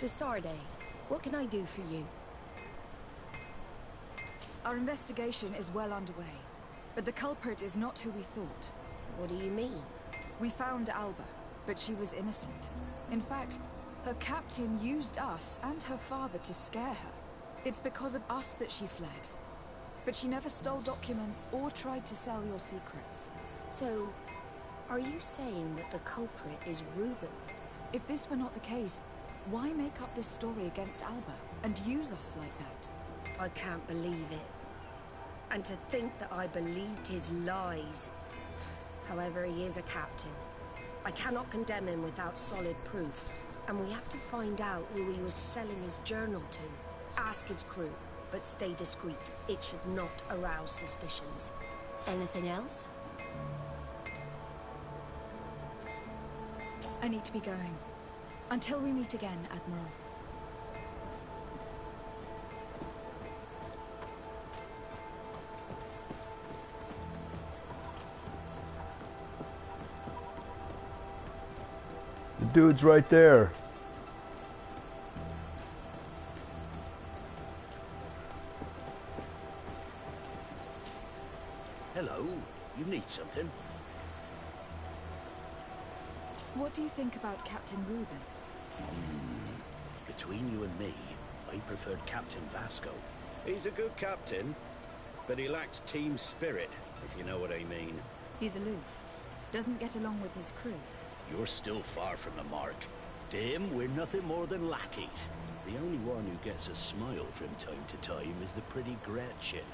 Desarde, what can I do for you? Our investigation is well underway, but the culprit is not who we thought. What do you mean? We found Alba, but she was innocent. In fact, her captain used us and her father to scare her. It's because of us that she fled. But she never stole documents or tried to sell your secrets. So, are you saying that the culprit is Reuben? If this were not the case, why make up this story against Alba and use us like that? I can't believe it. And to think that I believed his lies. However, he is a captain. I cannot condemn him without solid proof. And we have to find out who he was selling his journal to. Ask his crew, but stay discreet. It should not arouse suspicions. Anything else? I need to be going. Until we meet again, Admiral. The dude's right there. Hello. You need something? What do you think about Captain Reuben? Between you and me, I preferred Captain Vasco. He's a good captain, but he lacks team spirit, if you know what I mean. He's aloof. Doesn't get along with his crew. You're still far from the mark. To him, we're nothing more than lackeys. The only one who gets a smile from time to time is the pretty Gretchen,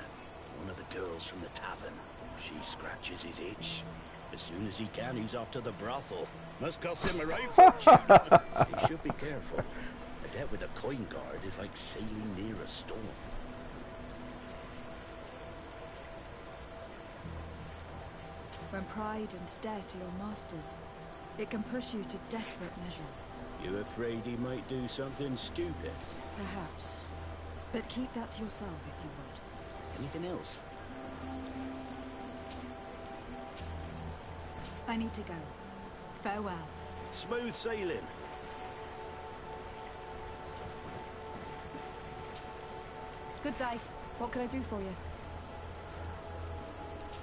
one of the girls from the tavern. She scratches his itch. As soon as he can, he's off to the brothel. Must cost him a right fortune. He should be careful. A debt with a coin guard is like sailing near a storm. When pride and debt are your masters, it can push you to desperate measures. You afraid he might do something stupid? Perhaps. But keep that to yourself if you would. Anything else? I need to go. Farewell. Smooth sailing. Good day. What can I do for you?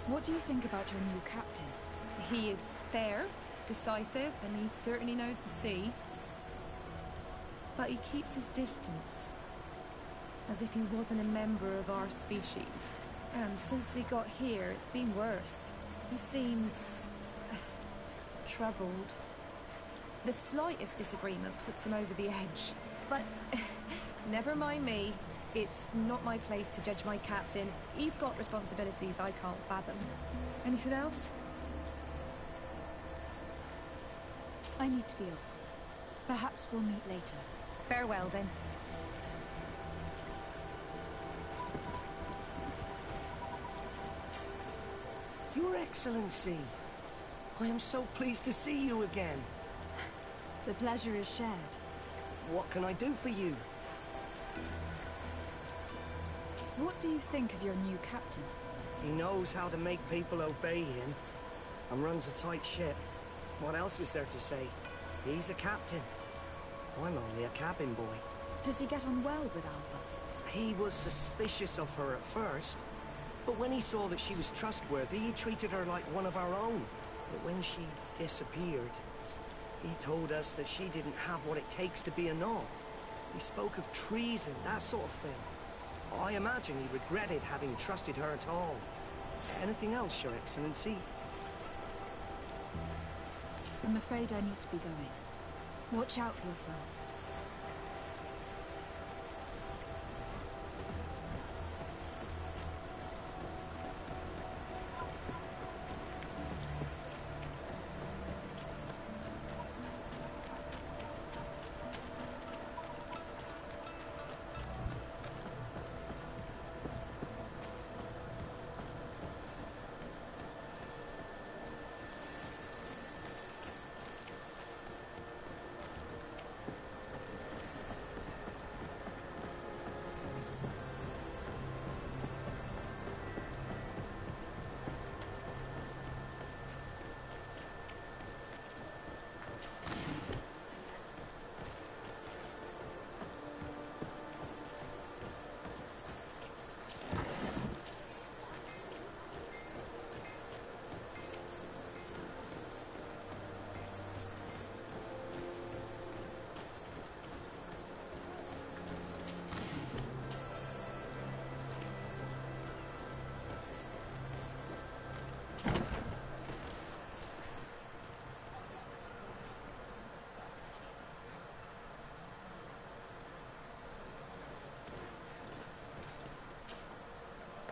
What do you think about your new captain? He is fair, decisive, and he certainly knows the sea. But he keeps his distance. As if he wasn't a member of our species. And since we got here, it's been worse. He seems... troubled. The slightest disagreement puts him over the edge. But never mind me. It's not my place to judge my captain. He's got responsibilities I can't fathom. Anything else? I need to be off. Perhaps we'll meet later. Farewell, then. Your Excellency, I am so pleased to see you again. The pleasure is shared. What can I do for you? What do you think of your new captain? He knows how to make people obey him, and runs a tight ship. What else is there to say? He's a captain. I'm only a cabin boy. Does he get on well with Alba? He was suspicious of her at first, but when he saw that she was trustworthy, he treated her like one of our own. But when she disappeared, he told us that she didn't have what it takes to be a Nod. He spoke of treason, that sort of thing. I imagine he regretted having trusted her at all. Anything else, Your Excellency? I'm afraid I need to be going. Watch out for yourself.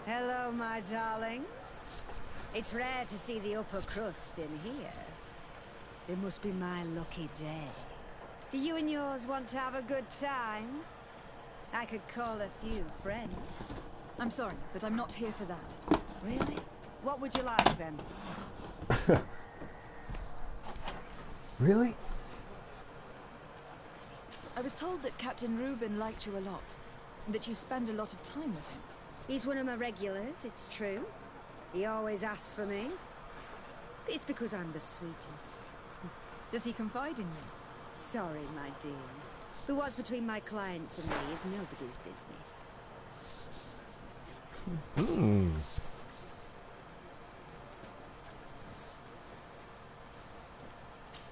Hello, my darlings. It's rare to see the upper crust in here. It must be my lucky day. Do you and yours want to have a good time? I could call a few friends. I'm sorry, but I'm not here for that. Really? What would you like, then? Really? I was told that Captain Reuben liked you a lot, and that you spend a lot of time with him. He's one of my regulars, it's true. He always asks for me. It's because I'm the sweetest. Does he confide in you? Sorry, my dear. But what's between my clients and me is nobody's business.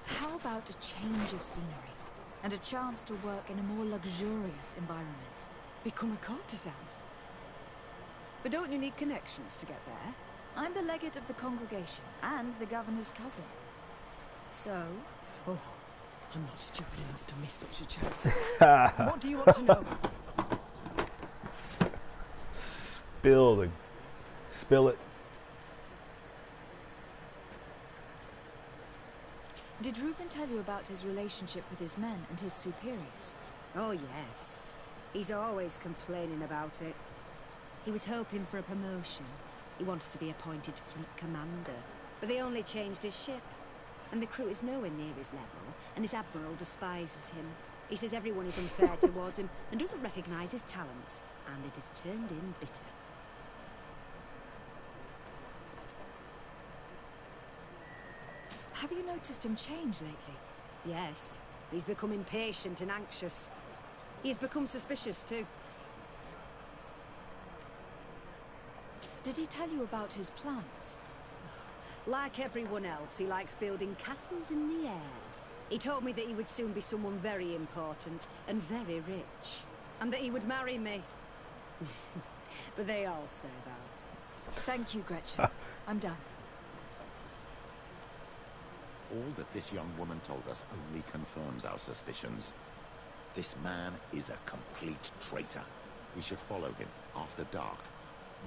How about a change of scenery, and a chance to work in a more luxurious environment? Become a courtesan? But don't you need connections to get there? I'm the legate of the congregation, and the governor's cousin. So? Oh, I'm not stupid enough to miss such a chance. What do you want to know? Spill it. Did Reuben tell you about his relationship with his men and his superiors? Oh, yes. He's always complaining about it. He was hoping for a promotion. He wanted to be appointed fleet commander. But they only changed his ship. And the crew is nowhere near his level, and his admiral despises him. He says everyone is unfair towards him, and doesn't recognize his talents. And it has turned him bitter. Have you noticed him change lately? Yes. He's become impatient and anxious. He's become suspicious, too. Did he tell you about his plans? Like everyone else, he likes building castles in the air. He told me that he would soon be someone very important and very rich. And that he would marry me. But they all say that. Thank you, Gretchen. I'm done. All that this young woman told us only confirms our suspicions. This man is a complete traitor. We should follow him after dark.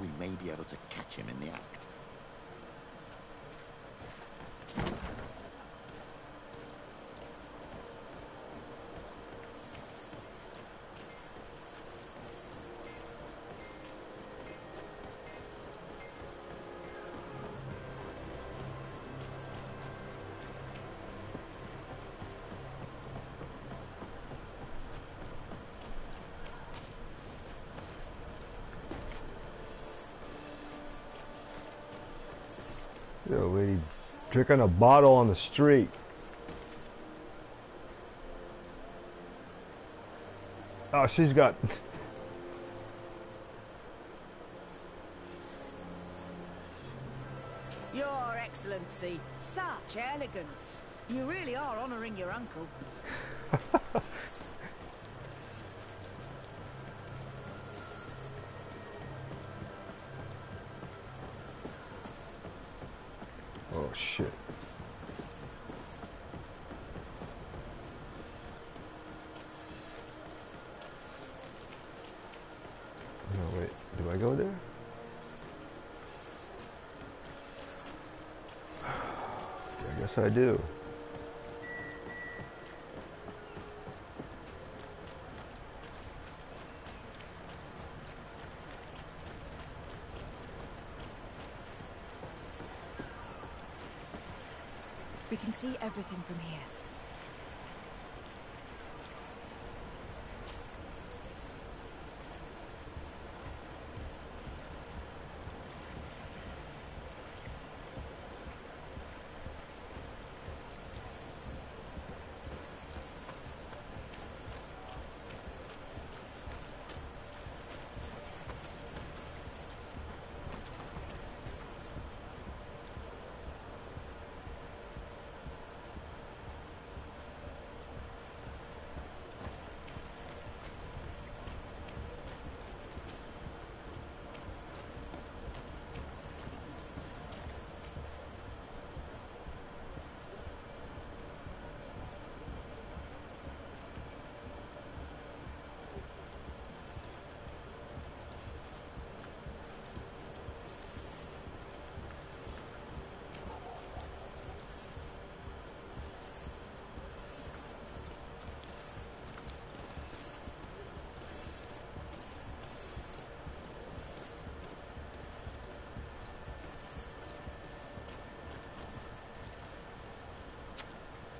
We may be able to catch him in the act. Yo, lady drinking a bottle on the street. Oh, she's got... Your Excellency, such elegance. You really are honouring your uncle. Oh, shit. No, wait. Do I go there? I guess I do. We can see everything from here.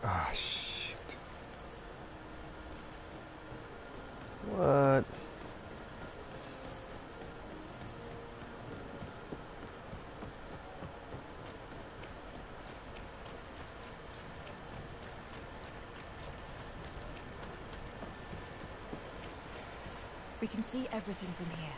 Ah, shit. What? We can see everything from here.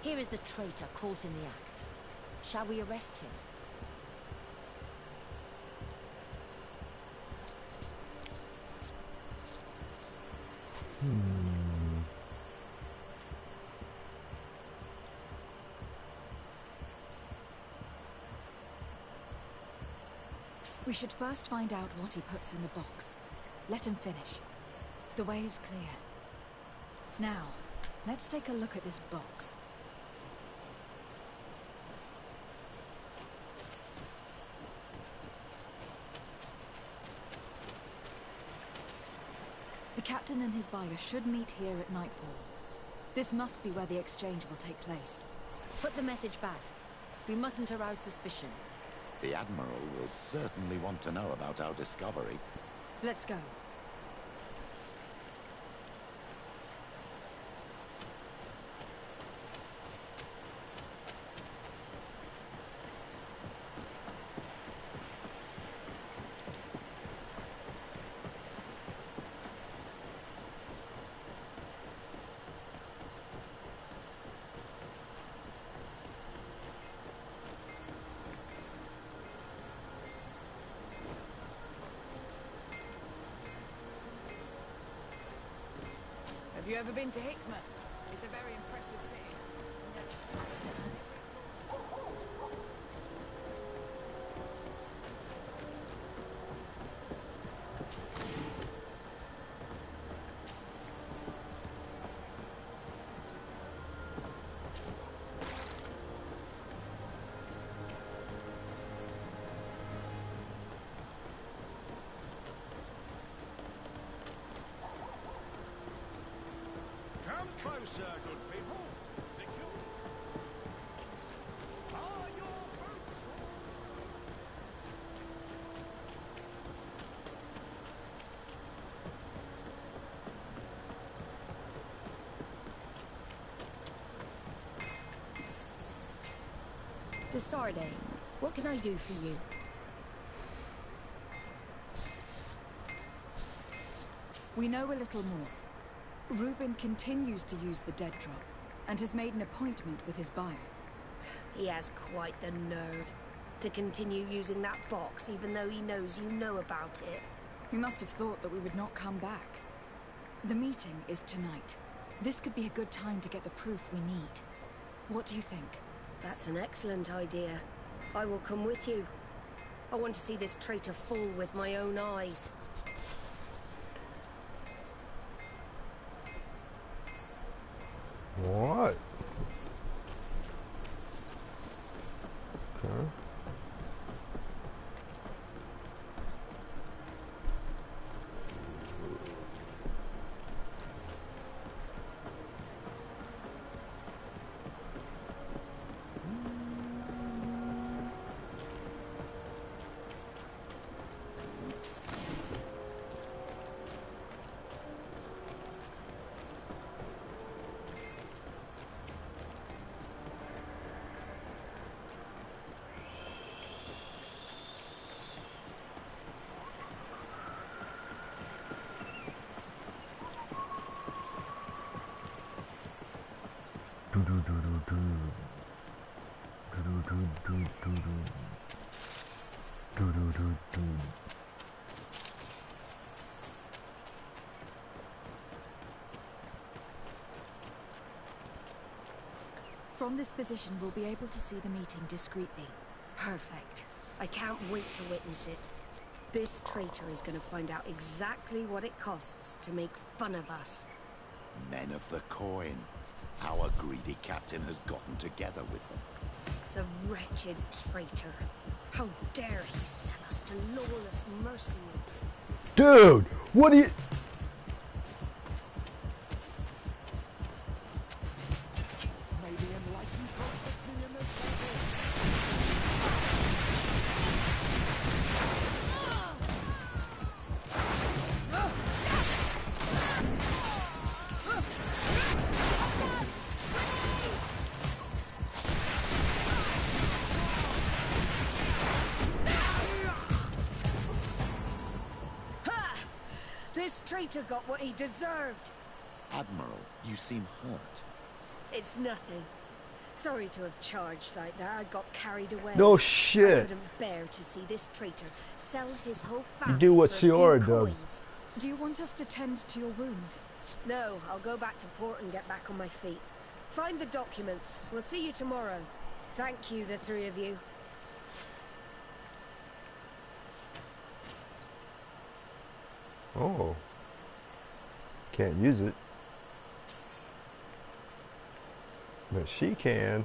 Here is the traitor caught in the act. Shall we arrest him? We should first find out what he puts in the box. Let him finish. The way is clear. Now, let's take a look at this box. The captain and his buyer should meet here at nightfall. This must be where the exchange will take place. Put the message back. We mustn't arouse suspicion. The Admiral will certainly want to know about our discovery. Let's go. Have you ever been to Hickman? It's a very impressive city. Come closer, good people. Thank you. Are your boots To Sarde, what can I do for you? We know a little more. Reuben continues to use the dead drop, and has made an appointment with his buyer. He has quite the nerve to continue using that box, even though he knows you know about it. He must have thought that we would not come back. The meeting is tonight. This could be a good time to get the proof we need. What do you think? That's an excellent idea. I will come with you. I want to see this traitor fall with my own eyes. What? Okay. From this position, we'll be able to see the meeting discreetly. Perfect. I can't wait to witness it. This traitor is going to find out exactly what it costs to make fun of us. Men of the coin. Our greedy captain has gotten together with them. The wretched traitor. How dare he sell us to lawless mercenaries? Dude, what do you... This traitor got what he deserved. Admiral, you seem hurt. It's nothing. Sorry to have charged like that. I got carried away. No shit. I couldn't bear to see this traitor sell his whole family. You do what for a few Ciora does. coins. Do you want us to tend to your wound? No, I'll go back to port and get back on my feet. Find the documents. We'll see you tomorrow. Thank you, the three of you. Oh. Can't use it. But she can.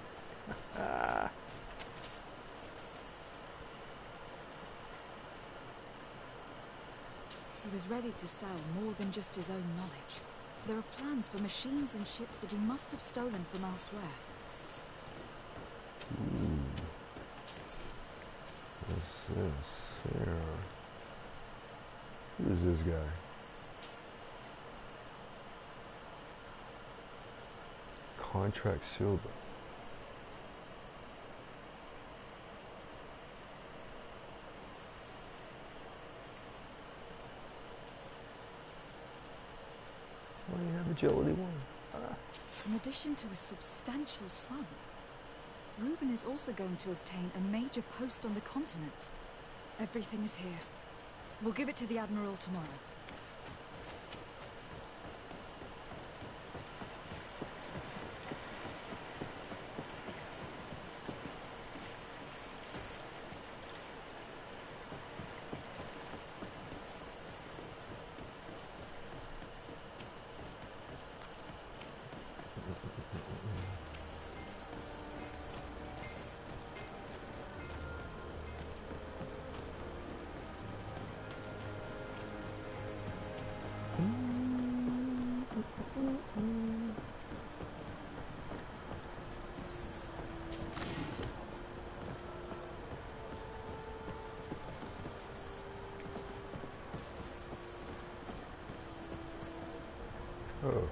He was ready to sell more than just his own knowledge. There are plans for machines and ships that he must have stolen from elsewhere. What's this here? Who is this guy? Contract sealed. Why do you have agility one? In addition to a substantial sum, Reuben is also going to obtain a major post on the continent. Everything is here. We'll give it to the Admiral tomorrow. Oh.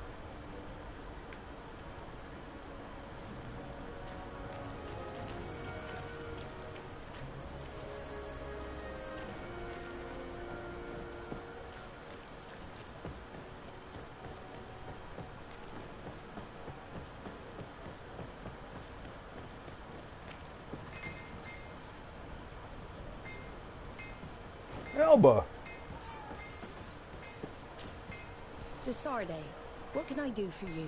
Alba. Desarde, what can I do for you?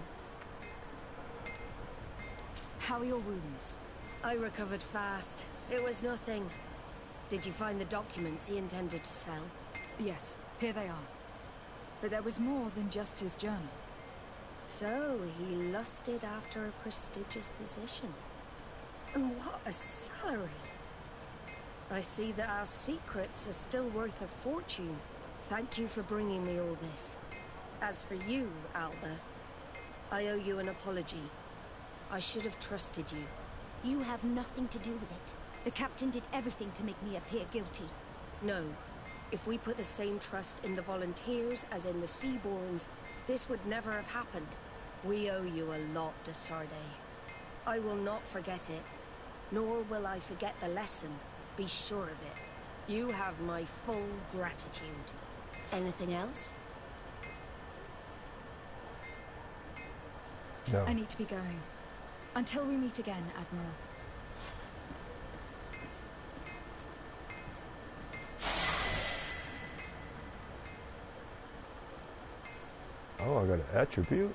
How are your wounds? I recovered fast. It was nothing. Did you find the documents he intended to sell? Yes, here they are. But there was more than just his journal. So, he lusted after a prestigious position. And what a salary! I see that our secrets are still worth a fortune. Thank you for bringing me all this. As for you, Alba, I owe you an apology. I should have trusted you. You have nothing to do with it. The captain did everything to make me appear guilty. No. If we put the same trust in the volunteers as in the Seaborns, this would never have happened. We owe you a lot, Desarde. I will not forget it, nor will I forget the lesson. Be sure of it. You have my full gratitude. Anything else? No. I need to be going. Until we meet again, Admiral. Oh, I got an attribute.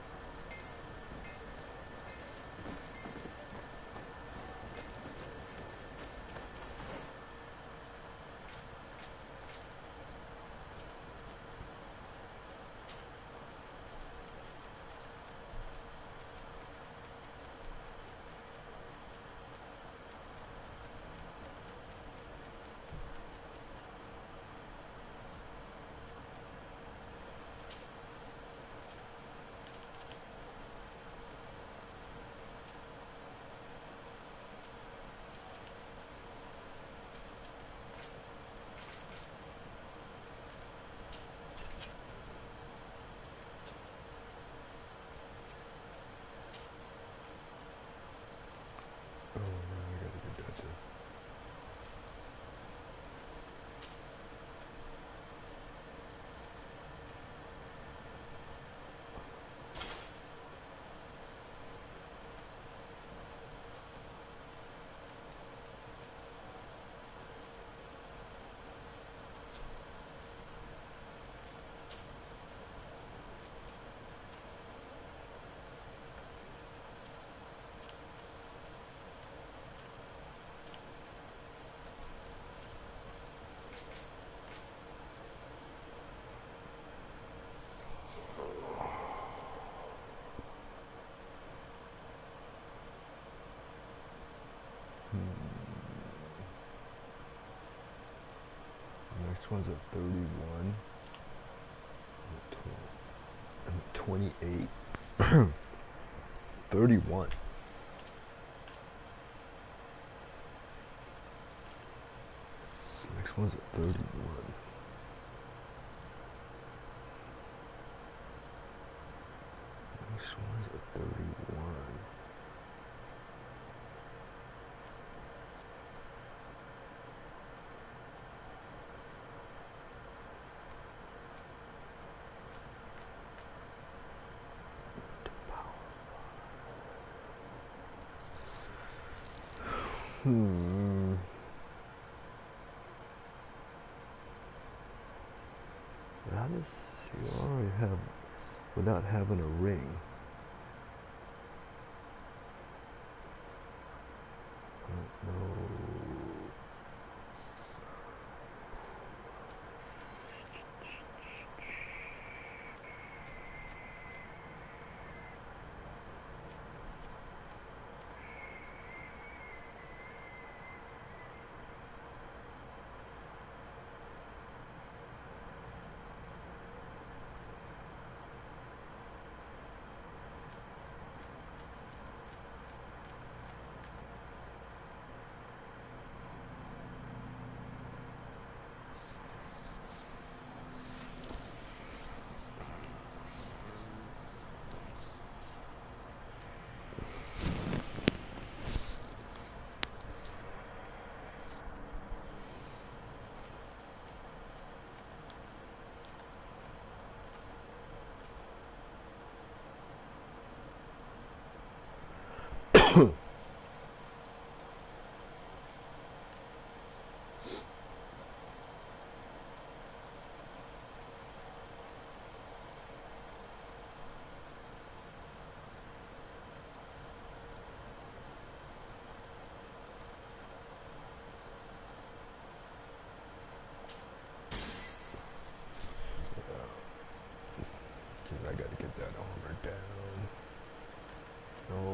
Next one's at 31. 28. 31. Next one's at 31. Next one's at 31. How does she already have without having a ring? I don't know.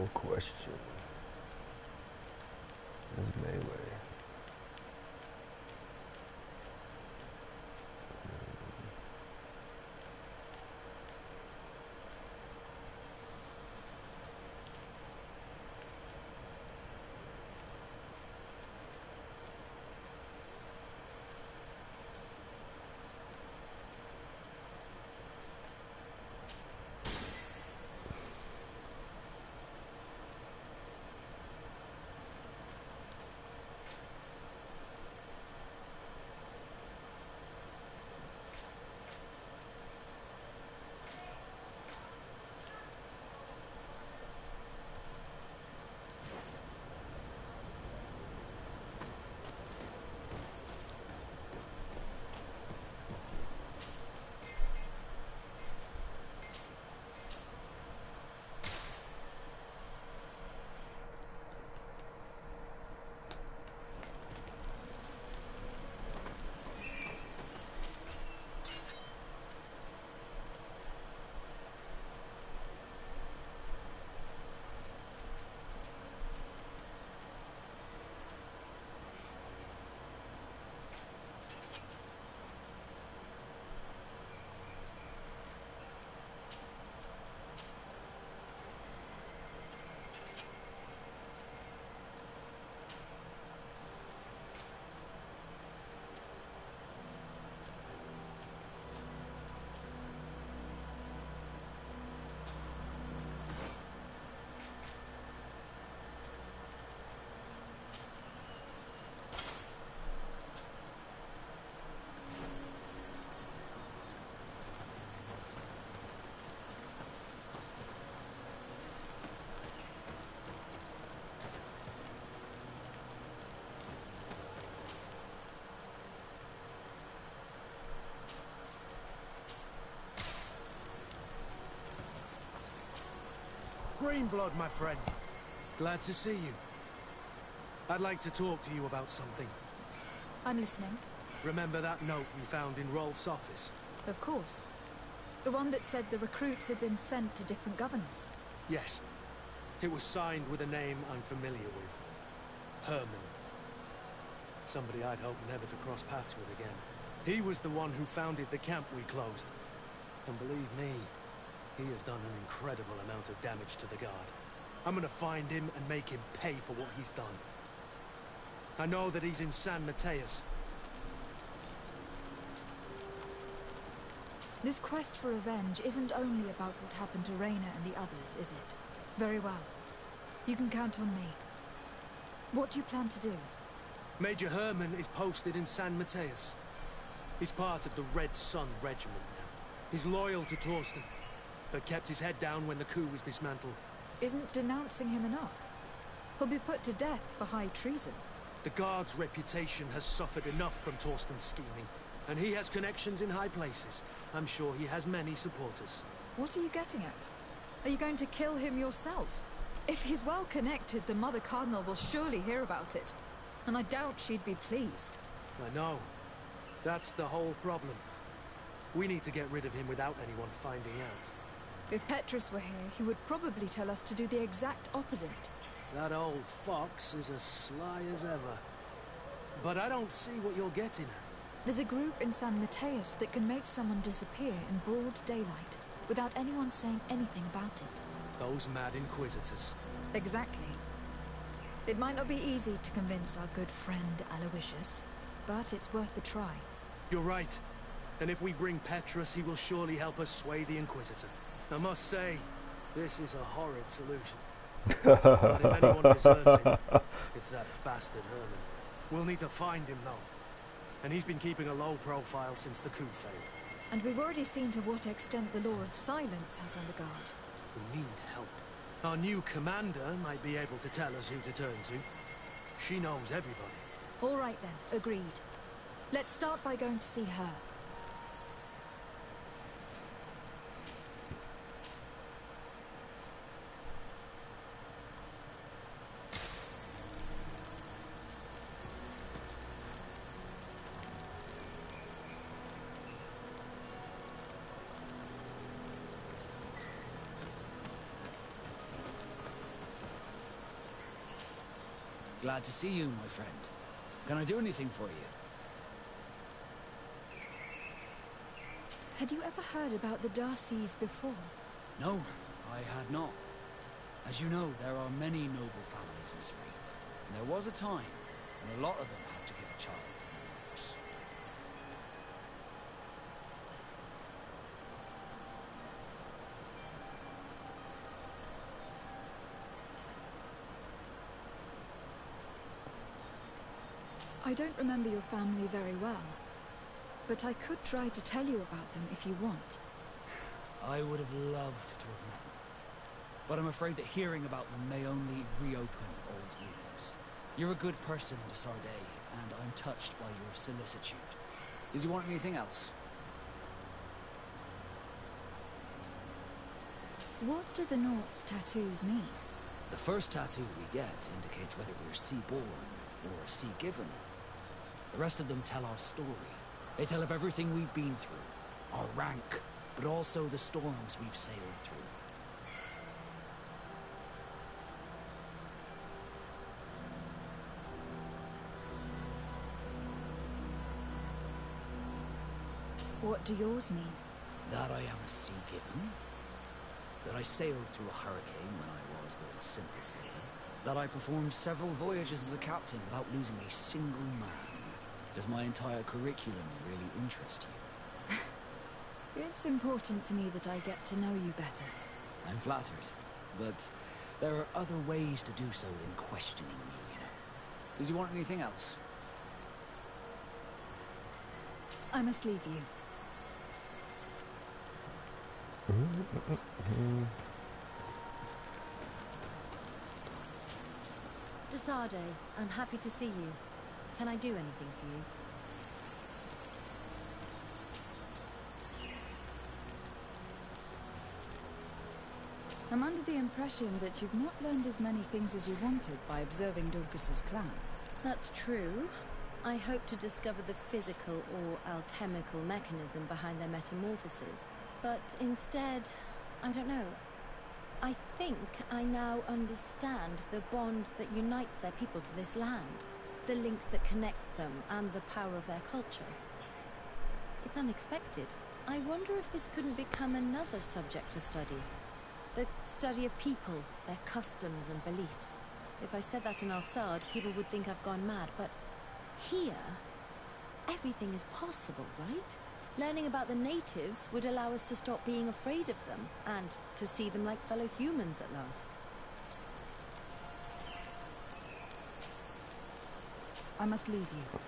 No question. This is melee. Greenblood, my friend. Glad to see you. I'd like to talk to you about something. I'm listening. Remember that note we found in Rolf's office? Of course. The one that said the recruits had been sent to different governors. Yes. It was signed with a name I'm familiar with. Herman. Somebody I'd hoped never to cross paths with again. He was the one who founded the camp we closed. And believe me, he has done an incredible amount of damage to the Guard. I'm gonna find him and make him pay for what he's done. I know that he's in San Mateus. This quest for revenge isn't only about what happened to Raina and the others, is it? Very well. You can count on me. What do you plan to do? Major Herman is posted in San Mateus. He's part of the Red Sun Regiment now. He's loyal to Torsten, but kept his head down when the coup was dismantled. Isn't denouncing him enough? He'll be put to death for high treason. The Guard's reputation has suffered enough from Torsten's scheming, and he has connections in high places. I'm sure he has many supporters. What are you getting at? Are you going to kill him yourself? If he's well connected, the Mother Cardinal will surely hear about it. And I doubt she'd be pleased. I know. That's the whole problem. We need to get rid of him without anyone finding out. If Petrus were here, he would probably tell us to do the exact opposite. That old fox is as sly as ever. But I don't see what you're getting at. There's a group in San Mateus that can make someone disappear in broad daylight, without anyone saying anything about it. Those mad Inquisitors. Exactly. It might not be easy to convince our good friend Aloysius, but it's worth the try. You're right. And if we bring Petrus, he will surely help us sway the Inquisitor. I must say, this is a horrid solution. But if anyone deserves it, it's that bastard Herman. We'll need to find him, though. And he's been keeping a low profile since the coup failed. And we've already seen to what extent the law of silence has on the Guard. We need help. Our new commander might be able to tell us who to turn to. She knows everybody. All right then, agreed. Let's start by going to see her. Glad to see you, my friend. Can I do anything for you? Had you ever heard about the Darcys before? No, I had not. As you know, there are many noble families in Surrey. And there was a time when a lot of them had to give a child to the Norks. I don't remember your family very well, but I could try to tell you about them if you want. I would have loved to have met them, but I'm afraid that hearing about them may only reopen old wounds. You're a good person, de Sardet, and I'm touched by your solicitude. Did you want anything else? What do the Nort's tattoos mean? The first tattoo we get indicates whether we're sea-born or sea-given. The rest of them tell our story. They tell of everything we've been through, our rank, but also the storms we've sailed through. What do yours mean? That I am a sea-given. That I sailed through a hurricane when I was but a simple sailor. That I performed several voyages as a captain without losing a single man. Does my entire curriculum really interest you? It's important to me that I get to know you better. I'm flattered, but there are other ways to do so than questioning me, you know. Did you want anything else? I must leave you. de Sardet, I'm happy to see you. Can I do anything for you? I'm under the impression that you've not learned as many things as you wanted by observing Dorcas's clan. That's true. I hope to discover the physical or alchemical mechanism behind their metamorphoses. But instead, I don't know. I think I now understand the bond that unites their people to this land. The links that connects them and the power of their culture. It's unexpected. I wonder if this couldn't become another subject for study. The study of people, their customs and beliefs. If I said that in Alsard, people would think I've gone mad, but here, everything is possible, right? Learning about the natives would allow us to stop being afraid of them, and to see them like fellow humans at last. I must leave you.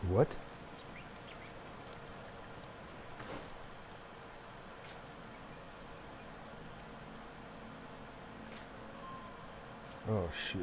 What? Oh shit.